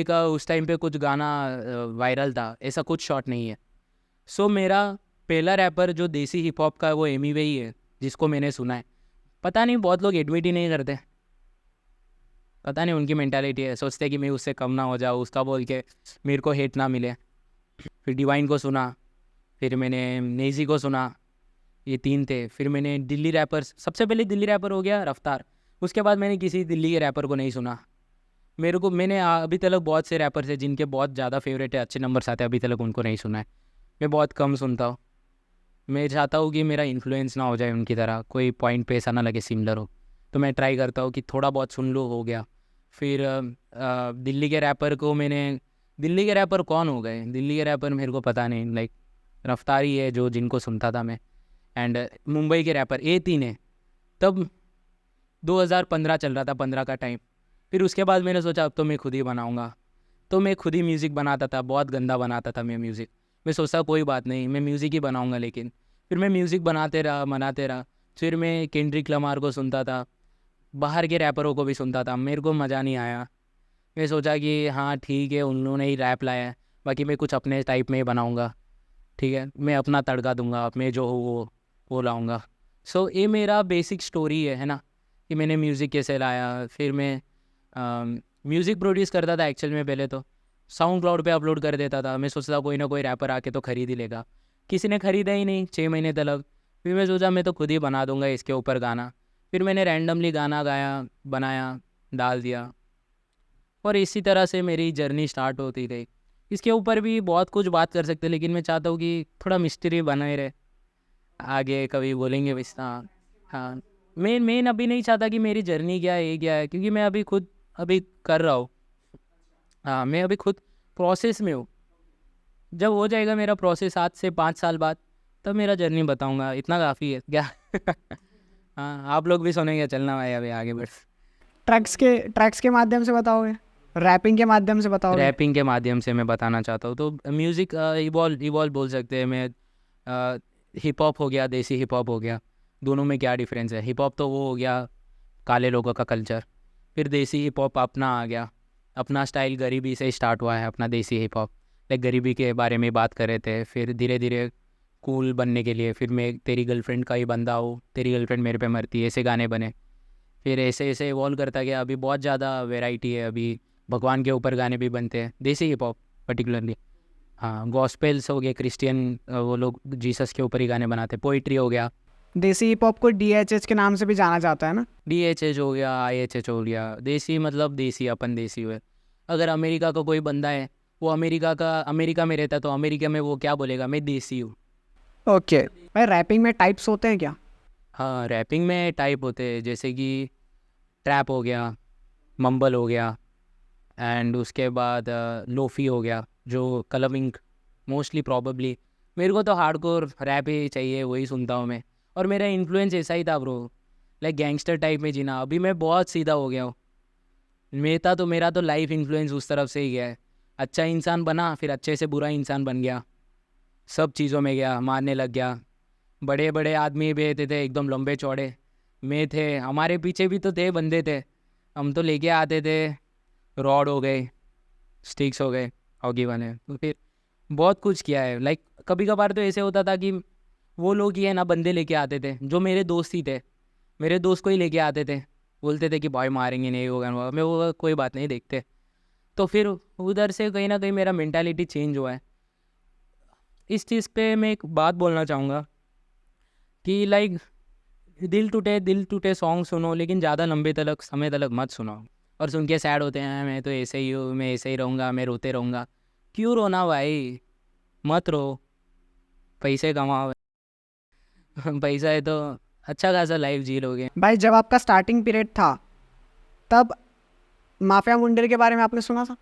का उस टाइम पे कुछ गाना वायरल था, ऐसा कुछ शॉट नहीं है। सो मेरा पहला रैपर जो देसी हिप हॉप का वो एमिवे ही है जिसको मैंने सुना है। पता नहीं बहुत लोग एडमिट ही नहीं करते, पता नहीं उनकी मेंटालिटी है, सोचते कि मैं उससे कम ना हो जाऊँ, उसका बोल के मेरे को हेट ना मिले। फिर डिवाइन को सुना, फिर मैंने नेजी को सुना, ये 3 थे। फिर मैंने दिल्ली रैपर्स, सबसे पहले दिल्ली रैपर हो गया रफ्तार, उसके बाद मैंने किसी दिल्ली के रैपर को नहीं सुना। मैंने अभी तक बहुत से रैपर्स हैं जिनके बहुत ज़्यादा फेवरेट है, अच्छे नंबर्स आते हैं, अभी तक उनको नहीं सुना है। मैं बहुत कम सुनता हूँ। मैं चाहता हूँ कि मेरा इन्फ्लुएंस ना हो जाए उनकी तरह, कोई पॉइंट पे ऐसा ना लगे सिमिलर हो, तो मैं ट्राई करता हूँ कि थोड़ा बहुत सुन लो, हो गया। फिर दिल्ली के रैपर कौन हो गए, दिल्ली के रैपर मेरे को पता नहीं, लाइक रफ्तार ही है जो जिनको सुनता था मैं। एंड मुंबई के रैपर ये 3 है। तब 2015 चल रहा था, 15 का टाइम। फिर उसके बाद मैंने सोचा अब तो मैं खुद ही बनाऊँगा। तो मैं खुद ही म्यूज़िक बनाता था, बहुत गंदा बनाता था मैं म्यूज़िक। मैं सोचता कोई बात नहीं, मैं म्यूज़िक ही बनाऊँगा लेकिन। फिर मैं म्यूज़िक बनाते रहा। फिर मैं केंड्रिक लमार को सुनता था, बाहर के रैपरों को भी सुनता था, मेरे को मज़ा नहीं आया। मैं सोचा कि हाँ ठीक है, उन्होंने ही रैप लाया है, बाकी मैं कुछ अपने टाइप में ही बनाऊँगा, ठीक है? मैं अपना तड़का दूँगा, मैं जो हो वो लाऊँगा। सो ये मेरा बेसिक स्टोरी है ना? कि मैंने म्यूज़िक कैसे लाया। फिर मैं म्यूज़िक प्रोड्यूस करता था एक्चुअल में पहले तो। साउंड क्लाउड पे अपलोड कर देता था। मैं सोचता था कोई ना कोई रैपर आके तो खरीद ही लेगा। किसी ने खरीदा ही नहीं 6 महीने तक। फिर मैं सोचा मैं तो खुद ही बना दूँगा इसके ऊपर गाना। फिर मैंने रैंडमली गाना गाया, बनाया, डाल दिया और इसी तरह से मेरी जर्नी स्टार्ट होती गई। इसके ऊपर भी बहुत कुछ बात कर सकते हैं, लेकिन मैं चाहता हूँ कि थोड़ा मिस्ट्री बनाए रहे। आगे कभी बोलेंगे वैसा। हाँ, मेन अभी नहीं चाहता कि मेरी जर्नी क्या है, ये क्या है, क्योंकि मैं अभी खुद अभी कर रहा हूँ। हाँ, मैं अभी खुद प्रोसेस में हूँ। जब हो जाएगा मेरा प्रोसेस 7 से 5 साल बाद, तब मेरा जर्नी बताऊँगा। इतना काफ़ी है क्या? हाँ, आप लोग भी सुनेंगे, चलना भाई अभी आगे बढ़। ट्रैक्स के माध्यम से बताओगे, रैपिंग के माध्यम से बताओगे? रैपिंग के माध्यम से मैं बताना चाहता हूँ। तो म्यूज़िक इवॉल्व बोल सकते हैं। मैं हिप हॉप हो गया, देसी हिप हॉप हो गया, दोनों में क्या डिफरेंस है? हिप हॉप तो वो हो गया काले लोगों का कल्चर। फिर देसी हिप हॉप अपना आ गया, अपना स्टाइल गरीबी से स्टार्ट हुआ है अपना देसी हिप हॉप। लाइक गरीबी के बारे में बात कर रहे थे, फिर धीरे धीरे कूल बनने के लिए फिर मैं तेरी गर्लफ्रेंड का ही बंदा हूँ, तेरी गर्लफ्रेंड मेरे पे मरती है, ऐसे गाने बने। फिर ऐसे ऐसे इवॉल्व करता गया। अभी बहुत ज़्यादा वैरायटी है। अभी भगवान के ऊपर गाने भी बनते हैं, देसी हिप हॉप पर्टिकुलरली। हाँ, गॉस्पेल्स हो गए, क्रिश्चियन वो लोग जीसस के ऊपर ही गाने बनाते हैं। पोइट्री हो गया, देसी हिप हॉप को DHH के नाम से भी जाना जाता है ना? DHH हो गया, IHH हो गया। देसी मतलब देसी, अपन देसी हुए। अगर अमेरिका का कोई बंदा है, वो अमेरिका में रहता है, तो अमेरिका में वो क्या बोलेगा? मैं देसी हूँ। ओके भाई, रैपिंग में टाइप्स होते हैं क्या? हाँ, रैपिंग में टाइप होते हैं, जैसे कि ट्रैप हो गया, मम्बल हो गया, एंड उसके बाद लोफी हो गया, जो कलमिंग मोस्टली प्रॉबली। मेरे को तो हार्डकोर रैप ही चाहिए, वही सुनता हूँ मैं। और मेरा इन्फ्लुएंस ऐसा ही था ब्रो, लाइक गैंगस्टर टाइप में जीना। अभी मैं बहुत सीधा हो गया हूँ। मेरा तो लाइफ इन्फ्लुएंस उस तरफ से ही गया है। अच्छा इंसान बना, फिर अच्छे से बुरा इंसान बन गया, सब चीज़ों में गया, मारने लग गया। बड़े बड़े आदमी भी थे एकदम लंबे चौड़े, मैं थे, हमारे पीछे भी तो थे बंदे थे, हम तो लेके आते थे। रॉड हो गए, स्टिक्स हो गए, हॉकी वाले। तो फिर बहुत कुछ किया है। लाइक कभी कभार तो ऐसे होता था कि वो लोग ही है ना बंदे लेके आते थे, जो मेरे दोस्त ही थे, मेरे दोस्त को ही लेके आते थे, बोलते थे कि भाई मारेंगे नहीं होगा, मैं वो कोई बात नहीं देखते। तो फिर उधर से कहीं ना कहीं मेरा मेंटालिटी चेंज हुआ है। इस चीज़ पे मैं एक बात बोलना चाहूँगा कि लाइक दिल टूटे सॉन्ग सुनो, लेकिन ज़्यादा लंबे तलक समय तलक मत सुनो। और सुन के सैड होते हैं, मैं तो ऐसे ही हूँ, मैं ऐसे ही रहूँगा, मैं रोते रहूँगा। क्यों रोना भाई? मत रो, पैसे कमाओ। पैसा है तो अच्छा खासा लाइफ जी लोगे। भाई जब आपका स्टार्टिंग पीरियड था, तब माफिया मुंडेर के बारे में आपने सुना था?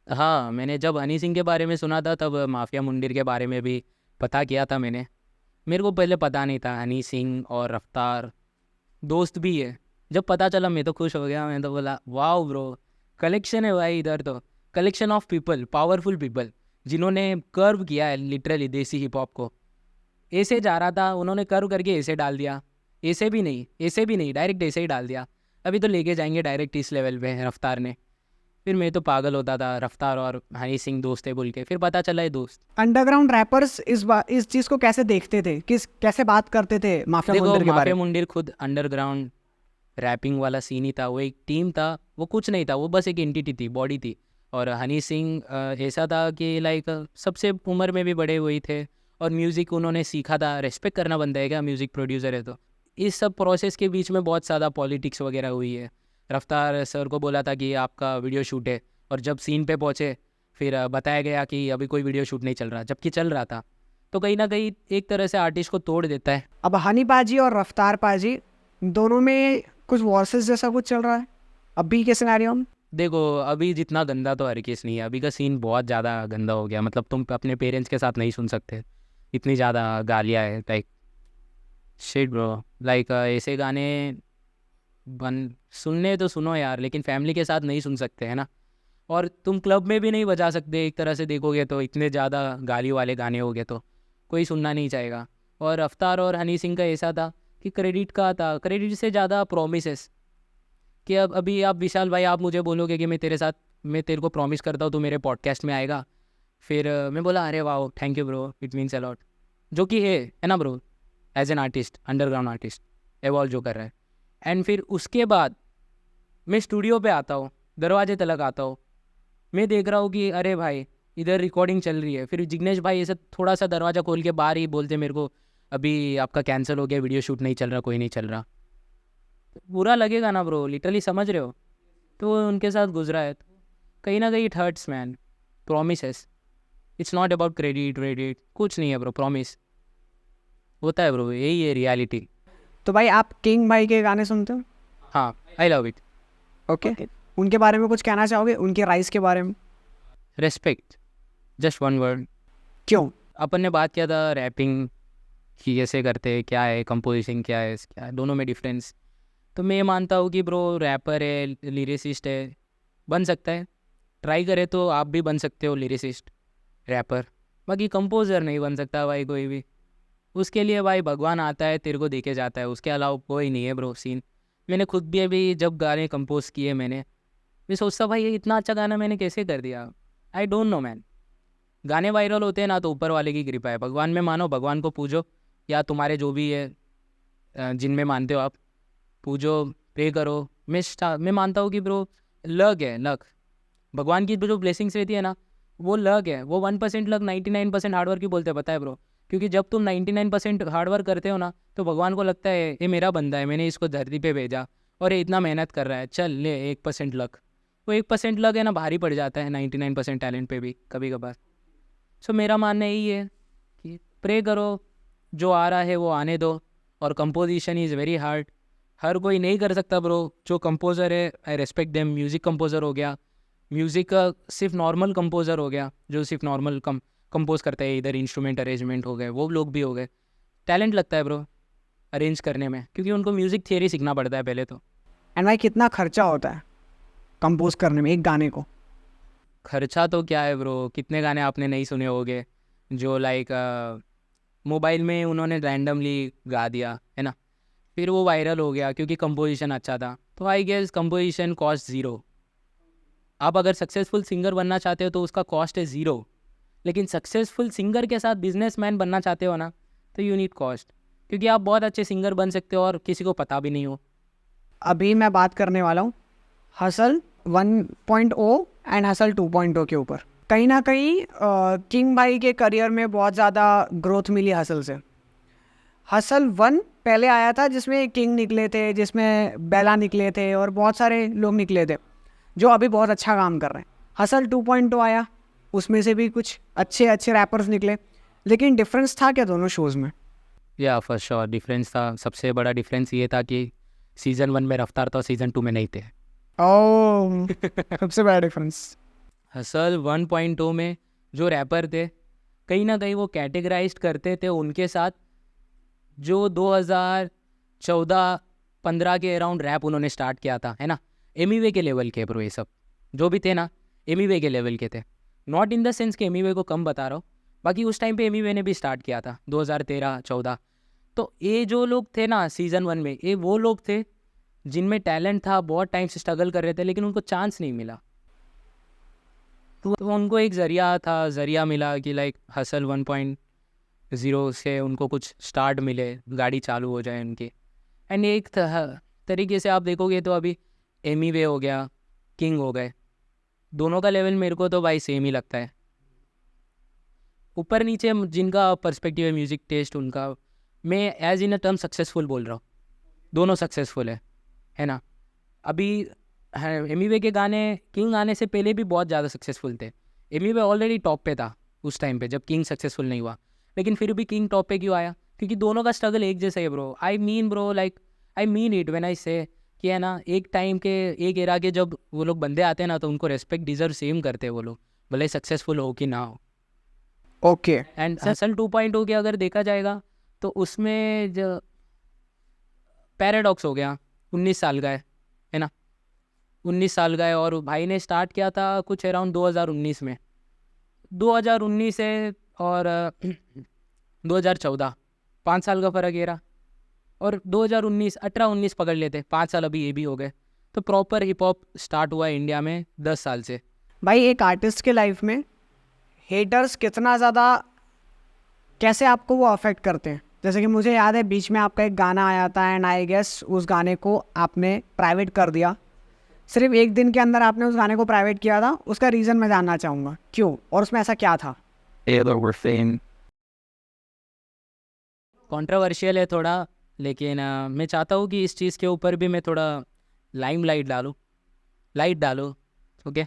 हाँ, मैंने जब हनी सिंह के बारे में सुना था, तब माफिया मुंडिर के बारे में भी पता किया था मैंने। मेरे को पहले पता नहीं था हनी सिंह और रफ्तार दोस्त भी है। जब पता चला मैं तो खुश हो गया। मैं तो बोला वाह ब्रो, कलेक्शन है भाई इधर तो, collection of people, powerful people, जिन्होंने कर्व किया है लिटरली देसी हिप हॉप को। ऐसे जा रहा था, उन्होंने कर्व करके ऐसे डाल दिया, ऐसे भी नहीं, डायरेक्ट ऐसे ही डाल दिया। अभी तो लेके जाएंगे डायरेक्ट इस लेवल पे रफ्तार ने। फिर मैं तो पागल होता था, रफ्तार और हनी सिंह दोस्त है बोल के, फिर पता चला ये दोस्त। अंडरग्राउंड रैपर्स इस चीज को कैसे देखते थे, कैसे बात करते थे माफिया देखो, मुंडेर के बारे माफिया में? मुंडिर खुद अंडरग्राउंड रैपिंग वाला सीन ही था। वो एक टीम था, वो कुछ नहीं था, वो बस एक एंटिटी थी, बॉडी थी। और हनी सिंह ऐसा था कि लाइक सबसे उम्र में भी बड़े वही थे, और म्यूज़िक उन्होंने सीखा था। रेस्पेक्ट करना बनता है क्या, म्यूज़िक प्रोड्यूसर है तो। इस सब प्रोसेस के बीच में बहुत ज़्यादा पॉलिटिक्स वगैरह हुई है। रफ्तार सर को बोला था कि आपका वीडियो शूट है, और जब सीन पे पहुँचे फिर बताया गया कि अभी कोई वीडियो शूट नहीं चल रहा, जबकि चल रहा था। तो कहीं ना कहीं एक तरह से आर्टिस्ट को तोड़ देता है। अब हनी पाजी और रफ्तार पाजी दोनों में कुछ वर्सेस जैसा कुछ चल रहा है अभी के सिनेरियो में? देखो, अभी जितना गंदा तो हर केस नहीं है। अभी का सीन बहुत ज़्यादा गंदा हो गया, मतलब तुम अपने पेरेंट्स के साथ नहीं सुन सकते, इतनी ज़्यादा गालियाँ है। लाइक शिट ब्रो, लाइक ऐसे गाने सुनने तो सुनो यार, लेकिन फैमिली के साथ नहीं सुन सकते है ना। और तुम क्लब में भी नहीं बजा सकते, एक तरह से देखोगे तो इतने ज़्यादा गाली वाले गाने हो गए तो कोई सुनना नहीं चाहेगा। और अफ्तार और हनी सिंह का ऐसा था कि क्रेडिट का था, क्रेडिट से ज़्यादा प्रोमिसेस। कि अब अभी आप विशाल भाई, आप मुझे बोलोगे कि मैं तेरे को प्रॉमिस करता हूँ तू मेरे पॉडकास्ट में आएगा, फिर मैं बोला अरे वाह thank you bro, it means a lot, जो कि है ना bro, as an artist, underground artist evolve जो कर रहा है। एंड फिर उसके बाद मैं स्टूडियो पे आता हूँ, दरवाजे तलक आता हूँ, मैं देख रहा हूँ कि अरे भाई इधर रिकॉर्डिंग चल रही है। फिर जिग्नेश भाई ऐसे थोड़ा सा दरवाज़ा खोल के बाहर ही बोलते मेरे को, अभी आपका कैंसिल हो गया, वीडियो शूट नहीं चल रहा, कोई नहीं चल रहा। तो बुरा लगेगा ना ब्रो, लिटरली समझ रहे हो। तो उनके साथ गुजरा है, कहीं ना कहीं it hurts man. Promises, it's not about credit, कुछ नहीं है ब्रो, प्रॉमिस होता है ब्रो, यही है रियलिटी। तो भाई आप किंग भाई के गाने सुनते हो? हाँ, आई लव इट। ओके, उनके बारे में कुछ कहना चाहोगे, उनके राइज के बारे में? Respect, just one word. क्यों? अपन ने बात किया था रैपिंग कि कैसे करते हैं, क्या है कंपोजिशन, क्या है दोनों में डिफरेंस। तो मैं मानता हूँ कि ब्रो रैपर है, लिरिसिस्ट है, बन सकता है, ट्राई करे तो आप भी बन सकते हो लिरिसिस्ट, रैपर। बाकी कंपोज़र नहीं बन सकता भाई कोई भी, उसके लिए भाई भगवान आता है, तेरे को देके जाता है, उसके अलावा कोई नहीं है ब्रो सीन। मैंने खुद भी अभी जब गाने कंपोज किए मैं सोचता भाई ये इतना अच्छा गाना मैंने कैसे कर दिया। आई डोंट नो मैन, गाने वायरल होते हैं ना तो ऊपर वाले की कृपा है। भगवान में मानो, भगवान को पूजो, या तुम्हारे जो भी है जिनमें मानते हो आप, पूजो, प्रे करो। मैं मानता हूँ कि ब्रो लक है, लक भगवान की जो ब्लेसिंग्स रहती है ना, वो लक है। वो 1% लक, 99% हार्डवर्क ही बोलते हैं, पता है ब्रो। क्योंकि जब तुम 99% हार्डवर्क करते हो ना तो भगवान को लगता है ये मेरा बंदा है, मैंने इसको धरती पे भेजा और ये इतना मेहनत कर रहा है, चल ले 1% लक। वो 1% लक है ना, भारी पड़ जाता है 99% टैलेंट पे भी कभी कभार। सो मेरा मानना यही है कि प्रे करो, जो आ रहा है वो आने दो। और कंपोजिशन इज़ वेरी हार्ड, हर कोई नहीं कर सकता ब्रो। जो कंपोज़र है आई रेस्पेक्ट देम। म्यूज़िक कंपोज़र हो गया, म्यूज़िक का सिर्फ नॉर्मल कंपोज़र हो गया जो सिर्फ नॉर्मल कंपोज करता है, इधर इंस्ट्रूमेंट अरेंजमेंट हो गए, वो लोग भी हो गए। टैलेंट लगता है ब्रो अरेंज करने में, क्योंकि उनको म्यूज़िक थियरी सीखना पड़ता है पहले तो। एंड भाई कितना खर्चा होता है कंपोज करने में एक गाने को? खर्चा तो क्या है ब्रो, कितने गाने आपने नहीं सुने होंगे जो लाइक मोबाइल में उन्होंने रैंडमली गा दिया है ना, फिर वो वायरल हो गया क्योंकि कंपोजिशन अच्छा था। तो I guess composition cost zero. आप अगर सक्सेसफुल सिंगर बनना चाहते हो तो उसका कॉस्ट है ज़ीरो, लेकिन सक्सेसफुल सिंगर के साथ बिजनेसमैन बनना चाहते हो ना तो यू नीड कॉस्ट, क्योंकि आप बहुत अच्छे सिंगर बन सकते हो और किसी को पता भी नहीं हो। अभी मैं बात करने वाला हूँ हसल 1.0 एंड हसल 2.0 के ऊपर। कहीं ना कहीं किंग भाई के करियर में बहुत ज़्यादा ग्रोथ मिली हसल से। हसल 1 पहले आया था जिसमें किंग निकले थे, जिसमें बेला निकले थे और बहुत सारे लोग निकले थे जो अभी बहुत अच्छा काम कर रहे हैं। हसल 2.0 आया, उसमें से भी कुछ अच्छे अच्छे रैपर्स निकले, लेकिन डिफरेंस था क्या दोनों शोज़ में? या फर्स्ट श्योर डिफरेंस था। सबसे बड़ा डिफरेंस ये था कि सीज़न 1 में रफ्तार था, सीज़न 2 में नहीं थे। ओह सबसे बड़ा डिफरेंस। हसल 1.0 में जो रैपर थे कहीं ना कहीं वो कैटेगराइज करते थे उनके साथ जो 2014-15 के अराउंड रैप उन्होंने स्टार्ट किया था, है ना। एमीवे के लेवल के ब्रो ये सब जो भी थे ना, एमीवे के लेवल के थे। नॉट इन द सेंस कि एमीवे को कम बता रहा हूँ, बाकी उस टाइम पे एमीवे ने भी स्टार्ट किया था 2013-14। तो ये जो लोग थे ना सीज़न 1 में, ये वो लोग थे जिनमें टैलेंट था, बहुत टाइम से स्ट्रगल कर रहे थे, लेकिन उनको चांस नहीं मिला। तो उनको एक ज़रिया मिला कि लाइक हसल 1.0 से उनको कुछ स्टार्ट मिले, गाड़ी चालू हो जाए उनकी। एंड एक तरीके से आप देखोगे तो अभी एमीवे हो गया, किंग हो गए, दोनों का लेवल मेरे को तो भाई सेम ही लगता है। ऊपर नीचे जिनका पर्सपेक्टिव है, म्यूज़िक टेस्ट उनका, मैं as in a term successful बोल रहा हूँ, दोनों सक्सेसफुल है ना। अभी एमीवे के गाने किंग आने से पहले भी बहुत ज़्यादा सक्सेसफुल थे। एमीवे ऑलरेडी टॉप पे था उस टाइम पे जब किंग सक्सेसफुल नहीं हुआ, लेकिन फिर भी किंग टॉप पे क्यों आया? क्योंकि दोनों का स्ट्रगल एक जैसा है bro. I mean it when I से कि है ना, एक टाइम के, एक एरा के जब वो लोग बंदे आते हैं ना तो उनको रेस्पेक्ट डिजर्व सेम करते हैं वो लोग, भले सक्सेसफुल हो कि ना हो। ओके एंड हसल 2.0 के अगर देखा जाएगा तो उसमें जो पैराडॉक्स हो गया, 19 साल का है ना, 19 साल का है। और भाई ने स्टार्ट किया था कुछ अराउंड 2019 में, 2019 है और 2014, 5 साल का फ़र्क ये रहा। और 2019 18-19 पकड़ लेते, 5 साल अभी ये भी हो गए। तो प्रॉपर हिप हॉप स्टार्ट हुआ है इंडिया में 10 साल से। भाई एक आर्टिस्ट के लाइफ में हेटर्स कितना ज़्यादा, कैसे आपको वो अफेक्ट करते हैं? जैसे कि मुझे याद है बीच में आपका एक गाना आया था एंड आई गेस उस गाने को आपने प्राइवेट कर दिया। सिर्फ एक दिन के अंदर आपने उस गाने को प्राइवेट किया था, उसका रीज़न मैं जानना चाहूँगा क्यों और उसमें ऐसा क्या था? कंट्रोवर्शियल है थोड़ा, लेकिन मैं चाहता हूँ कि इस चीज़ के ऊपर भी मैं थोड़ा लाइट डालूँ। ओके,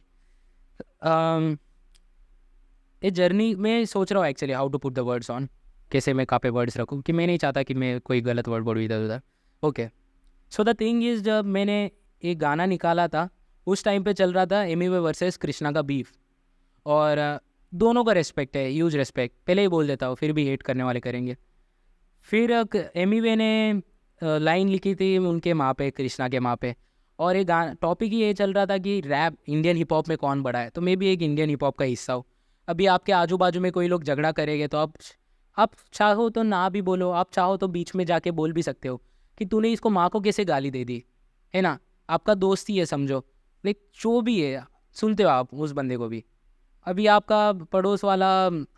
ये जर्नी में सोच रहा हूँ actually how to put the words on, कैसे मैं कहाँ पे वर्ड्स रखूँ, कि मैं नहीं चाहता कि मैं कोई गलत वर्ड बोलूँ इधर उधर। Okay, so the thing is, जब मैंने एक गाना निकाला था उस टाइम पे चल रहा था एमिवे वर्सेस कृष्णा का बीफ, और दोनों का रेस्पेक्ट है, ह्यूज रेस्पेक्ट, पहले ही बोल देता हूँ, फिर भी हेट करने वाले करेंगे। फिर एमिवे ने लाइन लिखी थी उनके माँ पे, कृष्णा के माँ पे, और एक टॉपिक ही ये चल रहा था कि रैप इंडियन हिप हॉप में कौन बड़ा है, तो मैं भी एक इंडियन हिप हॉप का हिस्सा हूँ। अभी आपके आजू बाजू में कोई लोग झगड़ा करेंगे तो आप चाहो तो ना भी बोलो, आप चाहो तो बीच में जाके बोल भी सकते हो कि तूने इसको माँ को कैसे गाली दे दी, है ना, आपका दोस्त ही है समझो, लेकिन जो भी है सुनते हो आप उस बंदे को भी। अभी आपका पड़ोस वाला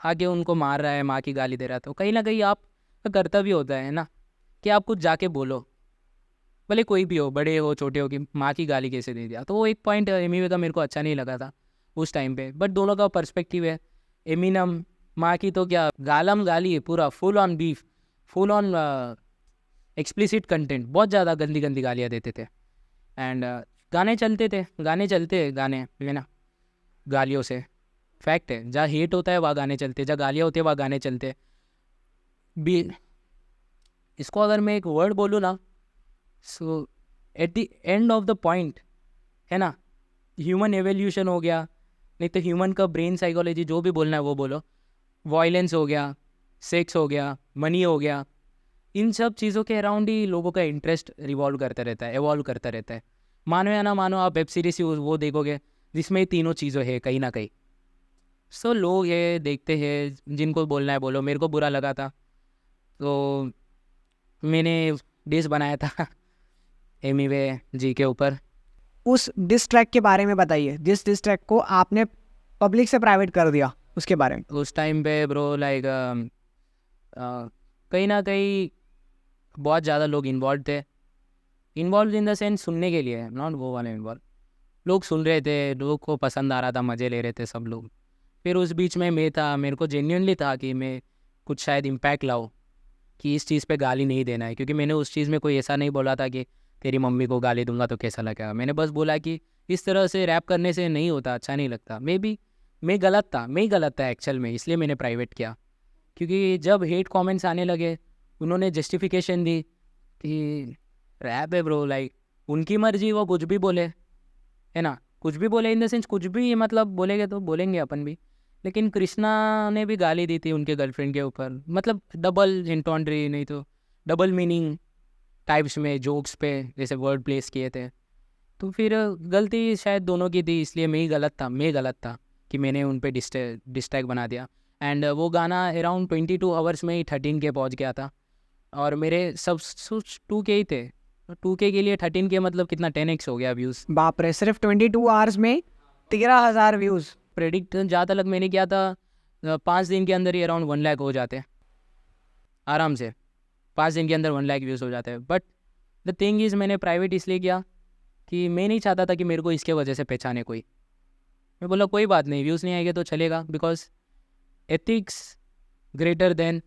आके उनको मार रहा है, माँ की गाली दे रहा है, तो कहीं ना कहीं आपका कर्तव्य होता है ना कि आप कुछ जाके बोलो, भले कोई भी हो, बड़े हो छोटे हो, कि माँ की गाली कैसे दे दिया। तो वो एक पॉइंट एमिवे का मेरे को अच्छा नहीं लगा था उस टाइम पे, बट दोनों का पर्सपेक्टिव है। एमिनम माँ की तो क्या गालम गाली है, पूरा full on beef, full on explicit content, बहुत ज़्यादा गंदी गंदी गालियाँ देते थे। एंड गाने चलते गाने है ना, गालियों से, फैक्ट है, जहाँ हेट होता है वहाँ गाने चलते, जहाँ गालियाँ होती है वहाँ गाने चलते भी। इसको अगर मैं एक वर्ड बोलूँ ना, so at the end of the point, है ना, ह्यूमन एवोल्यूशन हो गया, नहीं तो ह्यूमन का ब्रेन साइकोलॉजी, जो भी बोलना है वो बोलो, वायलेंस हो गया, सेक्स हो गया, मनी हो गया, इन सब चीज़ों के अराउंड ही लोगों का इंटरेस्ट रिवॉल्व करता रहता है, एवॉल्व करता रहता है। मानो या ना मानो, आप वेब सीरीज वो देखोगे जिसमें ये तीनों चीज़ें है कहीं ना कहीं। सो लोग ये देखते हैं, जिनको बोलना है बोलो। मेरे को बुरा लगा था तो मैंने डिस बनाया था एमिवे जी के ऊपर। उस डिस ट्रैक के बारे में बताइए, जिस डिस ट्रैक को आपने पब्लिक से प्राइवेट कर दिया, उसके बारे में। उस टाइम पे ब्रो लाइक कहीं ना कहीं बहुत ज़्यादा लोग इन्वॉल्व इन द सेंस सुनने के लिए, नॉट वो वाले इन्वॉल्व, लोग सुन रहे थे, लोगों को पसंद आ रहा था, मज़े ले रहे थे सब लोग। फिर उस बीच में मैं था, मेरे को जेन्युइनली था कि मैं कुछ शायद इम्पैक्ट लाऊं, कि इस चीज़ पे गाली नहीं देना है, क्योंकि मैंने उस चीज़ में कोई ऐसा नहीं बोला था कि तेरी मम्मी को गाली दूंगा तो कैसा लगेगा। मैंने बस बोला कि इस तरह से रैप करने से नहीं होता, अच्छा नहीं लगता। मैं ही गलत था एक्चुअल में, इसलिए मैंने प्राइवेट किया। क्योंकि जब हेट कमेंट्स आने लगे, उन्होंने जस्टिफिकेशन दी कि रैप है ब्रो, लाइक उनकी मर्जी, वो कुछ भी बोले, है ना, कुछ भी बोले इन द सेंस कुछ भी, मतलब बोलेंगे तो बोलेंगे अपन भी। लेकिन कृष्णा ने भी गाली दी थी उनके गर्लफ्रेंड के ऊपर, मतलब डबल एंटोंड्री, नहीं तो डबल मीनिंग टाइप्स में जोक्स पे जैसे वर्ड प्लेस किए थे। तो फिर गलती शायद दोनों की थी, इसलिए मैं गलत था कि मैंने उन पे डिस्ट्रैक्ट बना दिया। एंड वो गाना अराउंड 22 आवर्स में ही 13 के पहुंच गया था, और मेरे सब 2K ही थे। 2K के लिए 13K मतलब कितना, 10x हो गया व्यूज़। बाप रे, सिर्फ 22 आवर्स में 13,000 व्यूज़। प्रेडिक्ट जहाँ तक मैंने किया था 5 दिन के अंदर ही अराउंड 1 लाख हो जाते हैं आराम से, 5 दिन के अंदर 1 लाख व्यूज़ हो जाते हैं। बट द थिंग इज़, मैंने प्राइवेट इसलिए किया कि मैं नहीं चाहता था कि मेरे को इसके वजह से पहचाने कोई। मैं बोला कोई बात नहीं, व्यूज़ नहीं आएंगे तो चलेगा, because ethics greater than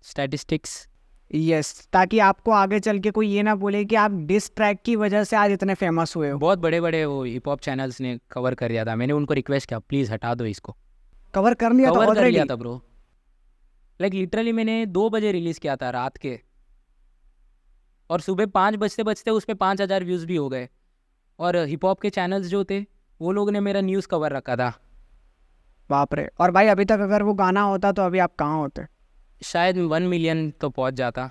statistics. Yes, ताकि आपको आगे चल के कोई ये ना बोले कि आप डिस ट्रैक की वजह से आज इतने फेमस हुए हो। बहुत बड़े बड़े वो हिप हॉप चैनल्स ने कवर कर दिया था, मैंने उनको रिक्वेस्ट किया प्लीज़ हटा दो इसको। कवर कर लिया था कवर कर ऑलरेडी? लिया था ब्रो, लाइक लिटरली मैंने 2 बजे रिलीज़ किया था रात के, और सुबह 5 बजते बजते उस पर 5,000 व्यूज़ भी हो गए। और हिप हॉप के चैनल्स जो थे वो लोग ने मेरा न्यूज़ कवर रखा था। बाप रे। और भाई अभी तक अगर वो गाना होता तो अभी आप कहाँ होते? शायद 1 मिलियन तो पहुंच जाता,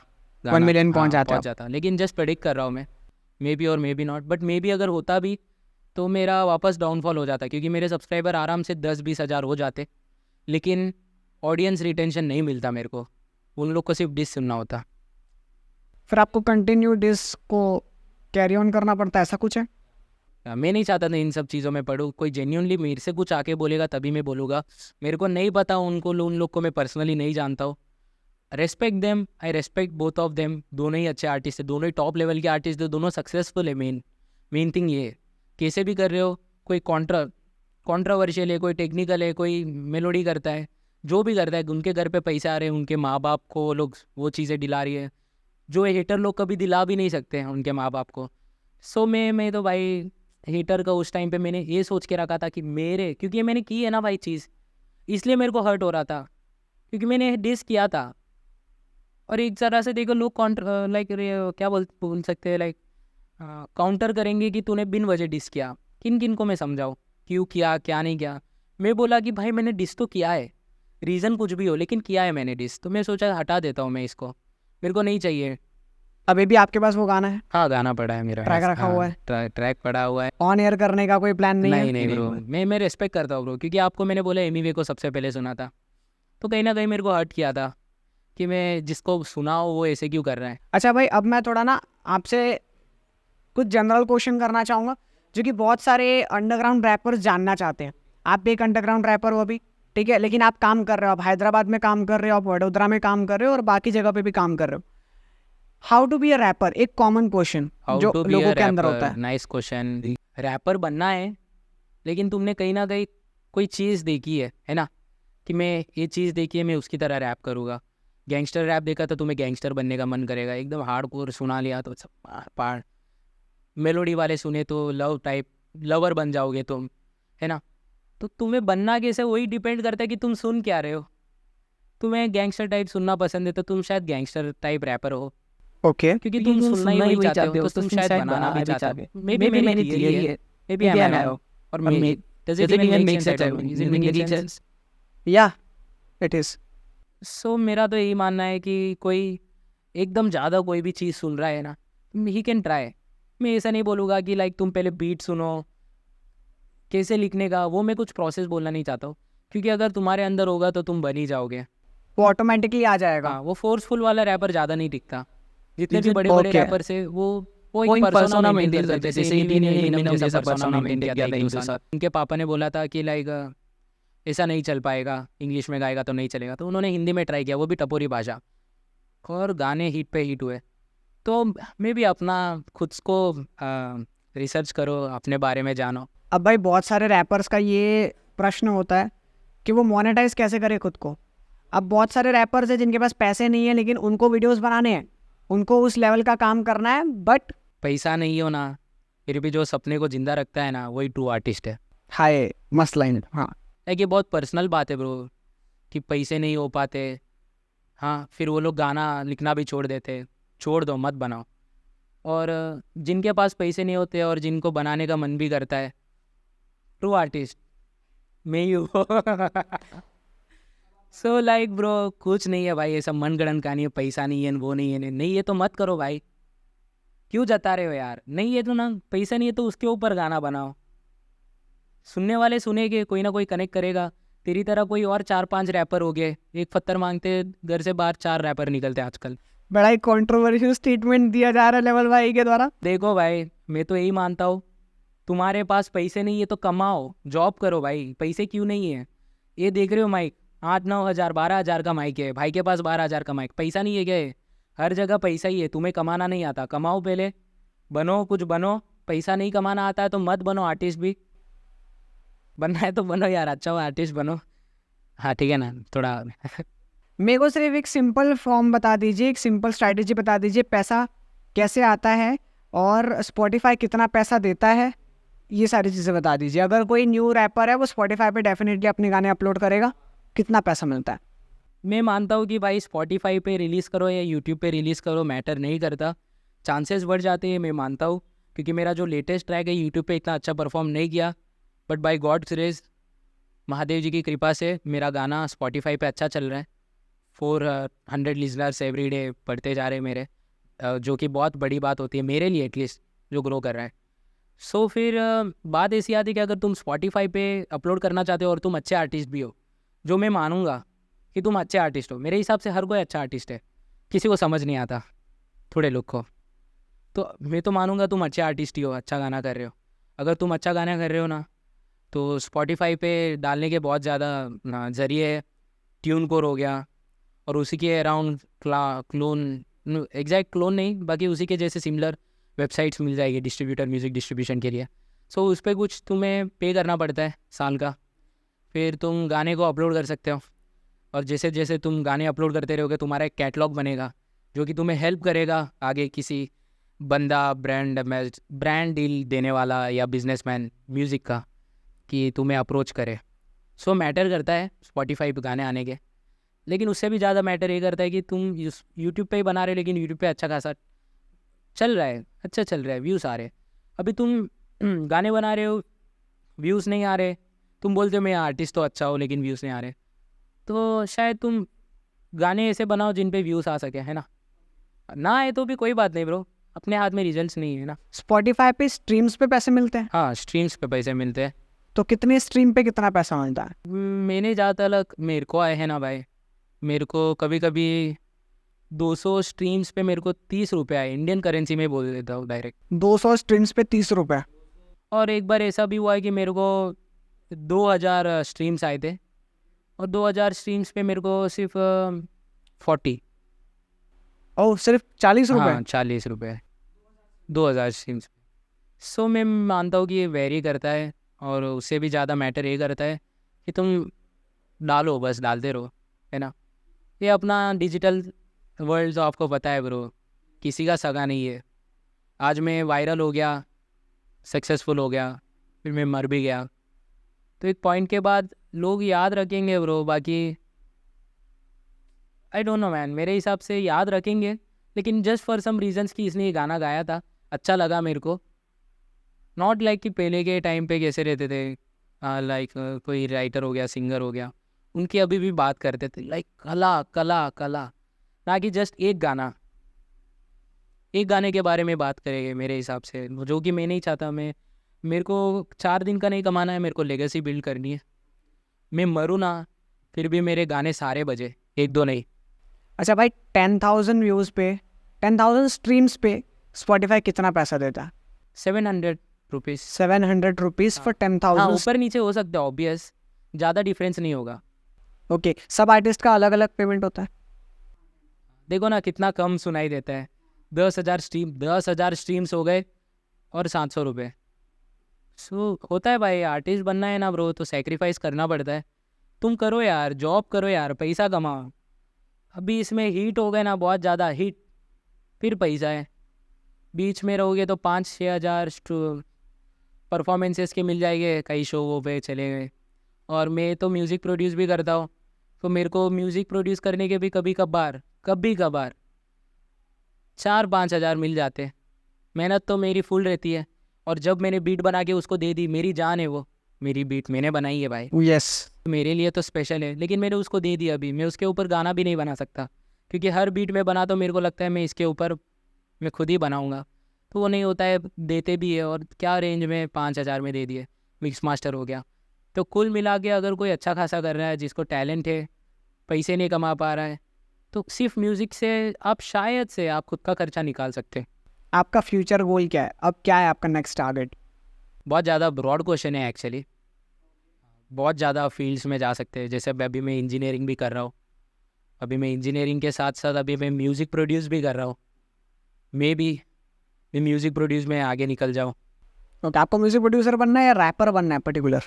1 मिलियन पहुंच हाँ, जाते पहुंच आप। जाता। लेकिन जस्ट प्रेडिक्ट कर रहा हूँ मैं मे बी और may be not, but may be अगर होता भी तो मेरा वापस डाउनफॉल हो जाता, क्योंकि मेरे सब्सक्राइबर आराम से 10-20 हज़ार हो जाते, लेकिन ऑडियंस रिटेंशन नहीं मिलता मेरे को, उन लोग को सिर्फ डिस सुनना होता। फिर आपको कंटिन्यू डिस को कैरी ऑन करना पड़ता है, ऐसा कुछ है? मैं नहीं चाहता था इन सब चीज़ों में पढ़ूँ। कोई जेन्यूनली मेरे से कुछ आके बोलेगा तभी मैं बोलूँगा। मेरे को नहीं पता उनको, उन लोग को मैं पर्सनली नहीं जानता हूँ। Respect them, I respect both of them. दोनों ही अच्छे आर्टिस्ट है, दोनों ही टॉप लेवल के आर्टिस्ट है, दोनों सक्सेसफुल है। मेन थिंग ये है, कैसे भी कर रहे हो, कोई कॉन्ट्रावर्शियल है, कोई टेक्निकल है, कोई मेलोडी करता है, जो भी करता है, उनके घर पे पैसे आ रहे हैं, उनके माँ बाप को वो लोग वो चीज़ें दिला रही है जो हेटर लोग कभी दिला भी नहीं सकते हैं उनके माँ बाप को। सो मैं तो भाई हेटर का उस टाइम पे मैंने ये सोच के रखा था कि मेरे, क्योंकि ये मैंने की है ना भाई चीज़, इसलिए मेरे को हर्ट हो रहा था, क्योंकि मैंने डिस किया था। और एक तरह से देखो लोग लाइक क्या बोल सकते हैं, लाइक काउंटर करेंगे कि तूने बिन वजह डिस किया। किन किन को मैं समझाऊँ क्यों किया, क्या नहीं किया। मैं बोला कि भाई मैंने डिस तो किया है, रीज़न कुछ भी हो, लेकिन किया है मैंने डिस, तो मैं सोचा हटा देता हूँ मैं इसको, मेरे को नहीं चाहिए। अभी भी आपके पास वो गाना है, हाँ गाना पड़ा है मेरा, ट्रैक रखा हुआ है? ट्रैक पड़ा हुआ है। ऑन एयर करने का कोई प्लान नहीं है? नहीं ब्रो, मैं रेस्पेक्ट करता हूँ ब्रो, क्योंकि आपको मैंने बोला एमीवे को सबसे पहले सुना था, तो कहीं ना कहीं मेरे को हर्ट किया था कि मैं जिसको सुना हो वो ऐसे क्यों कर रहा है। अच्छा भाई, अब मैं थोड़ा ना आपसे कुछ जनरल क्वेश्चन करना चाहूँगा जो कि बहुत सारे अंडरग्राउंड रैपर्स जानना चाहते हैं। आप भी एक अंडरग्राउंड रैपर हो अभी, ठीक है, लेकिन आप काम कर रहे हो, आप हैदराबाद में काम कर रहे हो, आप वडोदरा में काम कर रहे हो और बाकी जगह पे भी काम कर रहे हो। How to be a rapper, एक कॉमन क्वेश्चन जो लोगों के अंदर होता है। Nice question. रैपर बनना है, लेकिन तुमने कहीं ना कहीं कोई चीज़ देखी है ना, कि मैं ये चीज़ देखी है, मैं उसकी तरह रैप करूँगा। गैंगस्टर रैप देखा तो तुम्हें गैंगस्टर बनने का मन करेगा, एकदम हार्डकोर सुना लिया तो सब पार। मेलोडी वाले सुने तो लवर बन जाओगे तुम, है ना। तो तुम्हें बनना कैसे वही डिपेंड करता है कि तुम सुन क्या रहे हो। तुम्हें गैंगस्टर टाइप सुनना पसंद है तो तुम शायद गैंगस्टर टाइप रैपर हो, ओके, क्योंकि तुम सुनना ही वही चाहते हो, तो तुम शायद बनाना भी चाहते हो। मे बी मेरी थियरी है, maybe I am wrong, और may does it even make sense? Is it making sense? या इट इज। सो मेरा तो यही मानना है कि कोई एकदम ज़्यादा कोई भी चीज़ सुन रहा है ना, ही कैन ट्राई। मैं ऐसा नहीं बोलूँगा कि लाइक तुम पहले बीट सुनो, कैसे लिखने का वो मैं कुछ प्रोसेस बोलना नहीं चाहता हूँ, क्योंकि अगर तुम्हारे अंदर होगा तो तुम बन ही जाओगे, वो ऑटोमेटिकली आ जाएगा। हाँ। वो फोर्सफुल वाला रैपर ज़्यादा नहीं दिखता, जितने भी बड़े बड़े रैपर से वो एक पर्सोना मेंटेन करते हैं, जैसे एमिनेम जैसा पर्सोना मेंटेन किया था एक दूसरे साथ। उनके पापा ने बोला था कि लाइक ऐसा नहीं चल पाएगा, इंग्लिश में गाएगा तो नहीं चलेगा, तो उन्होंने हिंदी में ट्राई किया, वो भी टपोरी भाषा, और गाने हिट पे हिट हुए। तो मैं भी अपना खुद को रिसर्च करो, अपने बारे में जानो। अब भाई बहुत सारे रैपर्स का ये प्रश्न होता है कि वो मोनेटाइज कैसे करे खुद को। अब बहुत सारे रैपर्स हैं जिनके पास पैसे नहीं है, लेकिन उनको वीडियोस बनाने हैं, उनको उस लेवल का काम करना है, बट पैसा नहीं हो ना, फिर भी जो सपने को जिंदा रखता है ना, वही ट्रू आर्टिस्ट है। हाय मस्त लाइन। हाँ, ये बहुत पर्सनल बात है ब्रो, कि पैसे नहीं हो पाते, हाँ, फिर वो लोग गाना लिखना भी छोड़ देते। छोड़ दो, मत बनाओ। और जिनके पास पैसे नहीं होते और जिनको बनाने का मन भी करता है, ट्रू आर्टिस्ट मैं ही हूँ। सो लाइक ब्रो, कुछ नहीं है भाई, ये सब मनगढ़ंत कहानी है, पैसा नहीं है, वो नहीं है, नहीं है तो मत करो भाई, क्यों जता रहे हो यार। नहीं है तो ना, पैसा नहीं है तो उसके ऊपर गाना बनाओ, सुनने वाले सुनेंगे, कोई ना कोई कनेक्ट करेगा। तेरी तरह कोई और 4-5 रैपर हो गए, एक पत्थर मांगते घर से बाहर 4 रैपर निकलते आजकल। बड़ा ही कंट्रोवर्शियल स्टेटमेंट दिया जा रहा है लेवल भाई के द्वारा। देखो भाई, मैं तो यही मानता हूँ, तुम्हारे पास पैसे नहीं है तो कमाओ, जॉब करो भाई। पैसे क्यों नहीं है, ये देख रहे हो माइक 8-9 हज़ार 12 हज़ार का माइक है, भाई के पास 12 हज़ार का माइक। पैसा नहीं है क्या है? हर जगह पैसा ही है। तुम्हें कमाना नहीं आता, कमाओ पहले, बनो, कुछ बनो। पैसा नहीं कमाना आता है तो मत बनो आर्टिस्ट भी, बनना है तो बनो यार, अच्छा आर्टिस्ट बनो। हाँ ठीक है ना, थोड़ा मेरे को सिर्फ एक सिंपल फॉर्म बता दीजिए, एक सिंपल स्ट्रैटेजी बता दीजिए, पैसा कैसे आता है और स्पॉटिफाई कितना पैसा देता है, ये सारी चीज़ें बता दीजिए। अगर कोई न्यू रैपर है वो स्पॉटिफाई पे डेफिनेटली अपने गाने अपलोड करेगा, कितना पैसा मिलता है? मैं मानता हूँ कि भाई स्पॉटिफाई पे रिलीज़ करो या यूट्यूब पे रिलीज़ करो, मैटर नहीं करता, चांसेस बढ़ जाते हैं, मैं मानता हूँ। क्योंकि मेरा जो लेटेस्ट ट्रैक है यूट्यूब पे इतना अच्छा परफॉर्म नहीं किया, but by God's grace, Mahadev ji की कृपा से मेरा गाना स्पॉटिफाई पे अच्छा चल रहा है। 400 लिजनर्स एवरी डे बढ़ते जा रहे हैं मेरे, जो कि बहुत बड़ी बात होती है मेरे लिए एटलीस्ट। जो ग्रो कर रहा है। सो फिर बात ऐसी आती है कि अगर तुम स्पॉटिफाई पे अपलोड करना चाहते हो और तुम अच्छे आर्टिस्ट भी हो, जो मैं मानूंगा कि तुम अच्छे आर्टिस्ट हो, मेरे हिसाब से हर कोई अच्छा आर्टिस्ट है, किसी को समझ नहीं आता थोड़े लोग को, तो मैं तो मानूंगा तुम अच्छे आर्टिस्ट ही हो, अच्छा गाना कर रहे हो। अगर तुम अच्छा गाना कर रहे हो ना, तो स्पॉटिफाई पे डालने के बहुत ज़्यादा ज़रिए है। ट्यून कोर हो गया, और उसी के अराउंड क्लोन, एग्जैक्ट क्लोन नहीं, बाकी उसी के जैसे सिमिलर वेबसाइट्स मिल जाएगी डिस्ट्रीब्यूटर, म्यूज़िक डिस्ट्रीब्यूशन के लिए। सो उस पर कुछ तुम्हें पे करना पड़ता है साल का, फिर तुम गाने को अपलोड कर सकते हो। और जैसे जैसे तुम गाने अपलोड करते रहोगे, तुम्हारा एक कैटलॉग बनेगा जो कि तुम्हें हेल्प करेगा आगे किसी बंदा, ब्रांड डील देने वाला या बिजनेसमैन म्यूज़िक का, कि तुम्हें अप्रोच करे। सो मैटर करता है स्पॉटिफाई पे गाने आने के, लेकिन उससे भी ज़्यादा मैटर ये करता है कि तुम यूट्यूब पे ही बना रहे हो, लेकिन यूट्यूब पे अच्छा खासा चल रहा है, अच्छा चल रहा है, व्यूज़ आ रहे हैं। अभी तुम गाने बना रहे हो, व्यूज़ नहीं आ रहे, तुम बोलते हो मैं आर्टिस्ट तो अच्छा हो लेकिन व्यूज़ नहीं आ रहे, तो शायद तुम गाने ऐसे बनाओ जिन पे व्यूज़ आ सके, है ना आए तो भी कोई बात नहीं ब्रो, अपने हाथ में रिजल्ट्स नहीं है ना। स्पॉटिफाई पे स्ट्रीम्स पे पैसे मिलते हैं, हाँ, स्ट्रीम्स पे पैसे मिलते हैं। तो कितने स्ट्रीम पे कितना पैसा मिलता है? मैंने जहाँ तक मेरे को आए हैं ना भाई, मेरे को कभी कभी 200 स्ट्रीम्स पे मेरे को 30 रुपये आए, इंडियन करेंसी में बोल देता हूँ डायरेक्ट। 200 स्ट्रीम्स पे 30 रुपये? और एक बार ऐसा भी हुआ है कि मेरे को 2000 स्ट्रीम्स आए थे, और 2000 स्ट्रीम्स पे मेरे को सिर्फ 40, ओ सिर्फ 40 रुपये? हाँ 40 रुपये 2000 स्ट्रीम्स। सो मैं मानता हूँ कि ये वेरी करता है, और उससे भी ज़्यादा मैटर ये करता है कि तुम डालो, बस डालते रहो, है ना। ये अपना डिजिटल वर्ल्ड तो आपको पता है ब्रो, किसी का सगा नहीं है। आज मैं वायरल हो गया, सक्सेसफुल हो गया, फिर मैं मर भी गया, तो एक पॉइंट के बाद लोग याद रखेंगे ब्रो। बाकी आई डोंट नो मैन, मेरे हिसाब से याद रखेंगे, लेकिन जस्ट फॉर सम रीजंस कि इसने ये गाना गाया था, अच्छा लगा मेरे को। नॉट लाइक कि पहले के टाइम पे कैसे रहते थे, लाइक कोई राइटर हो गया, सिंगर हो गया, उनकी अभी भी बात करते थे लाइक कला कला कला, ना कि जस्ट एक गाने के बारे में बात करेंगे मेरे हिसाब से, जो कि मैं नहीं चाहता। मेरे को 4 दिन का नहीं कमाना है, मेरे को लेगेसी बिल्ड करनी है। मैं मरूँ ना, फिर भी मेरे गाने सारे बजे, एक दो नहीं। अच्छा भाई, 10,000 व्यूज़ पे, 10,000 स्ट्रीम्स पे स्पॉटिफाई कितना पैसा देता है? 700 रुपीज़। 700 रुपीज़ फॉर हाँ, 10,000? ऊपर नीचे हो सकता है, ऑब्वियस, ज़्यादा डिफरेंस नहीं होगा। ओके, सब आर्टिस्ट का अलग अलग पेमेंट होता है? देखो ना कितना कम सुनाई देता है, 10,000 स्ट्रीम्स हो गए और 700 रुपये। सो होता है भाई, आर्टिस्ट बनना है ना ब्रो, तो सेक्रीफाइस करना पड़ता है। तुम करो यार, जॉब करो यार, पैसा कमाओ। अभी इसमें हीट हो गए ना, बहुत ज़्यादा हीट, फिर पैसा है। बीच में रहोगे तो 5-6 हज़ार परफॉर्मेंसेस के मिल जाएंगे, कई शो पे चले गए। और मैं तो म्यूज़िक प्रोड्यूस भी करता हूँ, तो मेरे को म्यूज़िक प्रोड्यूस करने के भी कभी कभार 4-5 हज़ार मिल जाते हैं। मेहनत तो मेरी फुल रहती है, और जब मैंने बीट बना के उसको दे दी, मेरी जान है वो, मेरी बीट मैंने बनाई है भाई, यस। मेरे लिए तो स्पेशल है, लेकिन मैंने उसको दे दिया। अभी मैं उसके ऊपर गाना भी नहीं बना सकता, क्योंकि हर बीट में बना तो मेरे को लगता है मैं इसके ऊपर मैं खुद ही बनाऊँगा, तो वो नहीं होता है। देते भी है, और क्या रेंज में 5 हज़ार में दे दिए, मिक्स मास्टर हो गया। तो कुल मिला के अगर कोई अच्छा खासा कर रहा है, जिसको टैलेंट है, पैसे नहीं कमा पा रहा है, तो सिर्फ म्यूज़िक से आप शायद से आप खुद का खर्चा निकाल सकते हैं। आपका फ्यूचर गोल क्या है? अब क्या है आपका नेक्स्ट टारगेट? बहुत ज़्यादा ब्रॉड क्वेश्चन है एक्चुअली, बहुत ज़्यादा फील्ड्स में जा सकते हैं। जैसे अभी मैं इंजीनियरिंग भी कर रहा हूँ, अभी मैं इंजीनियरिंग के साथ साथ अभी मैं म्यूज़िक प्रोड्यूस भी कर रहा हूँ। मैं म्यूज़िक प्रोड्यूस में आगे निकल जाऊँ। ओके, आपको म्यूजिक प्रोड्यूसर बनना है या रैपर बनना है पर्टिकुलर?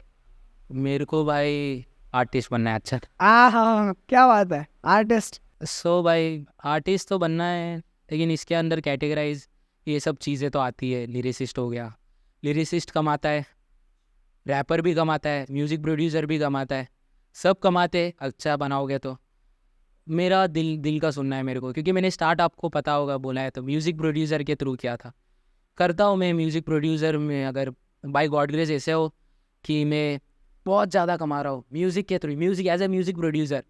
मेरे को भाई आर्टिस्ट बनना है। अच्छा, हाँ, क्या बात है, आर्टिस्ट। सो भाई आर्टिस्ट तो बनना है, लेकिन इसके अंदर कैटेगराइज ये सब चीज़ें तो आती है। लिरिसिस्ट हो गया, लिरिसिस्ट कमाता है, रैपर भी कमाता है, म्यूज़िक प्रोड्यूसर भी कमाता है, सब कमाते हैं। अच्छा बनाओगे तो मेरा दिल का सुनना है मेरे को, क्योंकि मैंने स्टार्ट आपको पता होगा बोला है, तो म्यूज़िक प्रोड्यूसर के थ्रू किया था। करता हूँ मैं म्यूज़िक प्रोड्यूसर में, अगर बाय गॉड ग्रेस ऐसे हो कि मैं बहुत ज़्यादा कमा रहा हूँ म्यूज़िक के through, music as a music producer,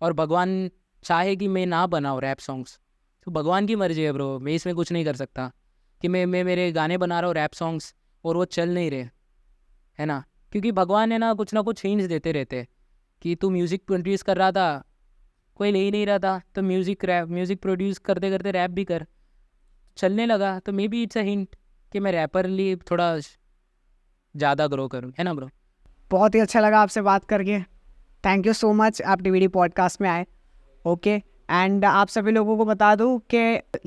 और भगवान चाहे कि मैं ना बनाऊँ रैप सॉन्ग्स, तो भगवान की मर्जी है ब्रो, मैं इसमें कुछ नहीं कर सकता। कि मैं मेरे गाने बना रहा हूँ रैप सॉन्ग्स और वो चल नहीं रहे, है ना, क्योंकि भगवान है ना कुछ हिंट्स देते रहते कि तू म्यूज़िक प्रोड्यूस कर रहा था, कोई ले ही नहीं रहा था, तो म्यूज़िक प्रोड्यूस करते करते रैप भी कर, चलने लगा, तो may be it's a hint कि मैं रैपरली थोड़ा ज़्यादा ग्रो करूँ, है ना ब्रो। बहुत ही अच्छा लगा आपसे बात करके। थैंक यू सो मच, आप TVD पॉडकास्ट में आए। ओके, एंड आप सभी लोगों को बता दूं कि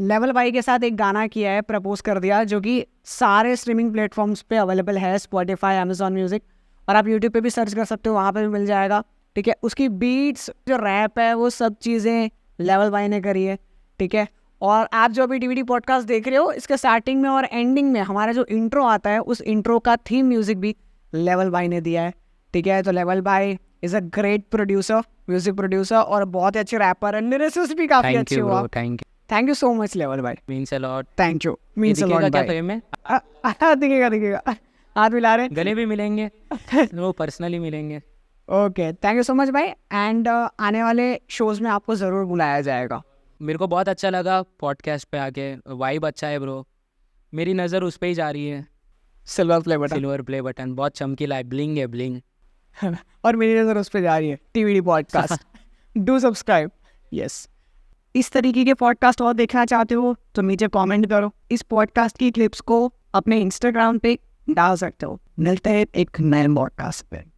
लेवल बाई के साथ एक गाना किया है, प्रपोज कर दिया, जो कि सारे स्ट्रीमिंग प्लेटफॉर्म्स पे अवेलेबल है, स्पॉटिफाई, अमेजॉन म्यूजिक, और आप यूट्यूब पे भी सर्च कर सकते हो, वहाँ पे भी मिल जाएगा। ठीक है, उसकी बीट्स, जो रैप है, वो सब चीज़ें लेवल बाई ने करी है। ठीक है, और आप जो अभी TVD पॉडकास्ट देख रहे हो, इसके स्टार्टिंग में और एंडिंग में हमारा जो इंट्रो आता है, उस इंट्रो का थीम म्यूजिक भी लेवल बाई ने दिया है। ठीक है, तो level by is a great producer, music producer, और बहुत ही अच्छे रैपर है, लिरिसिस्ट भी काफ़ी थैंक अच्छे यू हुआ। Bro, thank you so much level by, means a lot. Thank you, means a lot क्या बाई। फ्रेम है, दिखेगा हाथ मिला रहे। गले भी मिलेंगे वो पर्सनली मिलेंगे। Okay, thank you so much भाई, एंड आने वाले शोज में आपको ज़रूर बुलाया जाएगा। मेरे को बहुत अच्छा लगा पॉडकास्ट पे आके, वाइब अच्छा है ब्रो, मेरी नज़र उस पे ही जा रही है, silver play button, silver play button बहुत चमकीला है, ब्लिंग है ब्लिंग। और मेरी नज़र उस पर जा रही है, TVD podcast. Do subscribe. Yes, इस तरीके के पॉडकास्ट और देखना चाहते हो तो नीचे कमेंट करो, इस पॉडकास्ट की क्लिप्स को अपने इंस्टाग्राम पे डाल सकते हो। मिलते हैं एक नए पॉडकास्ट पे।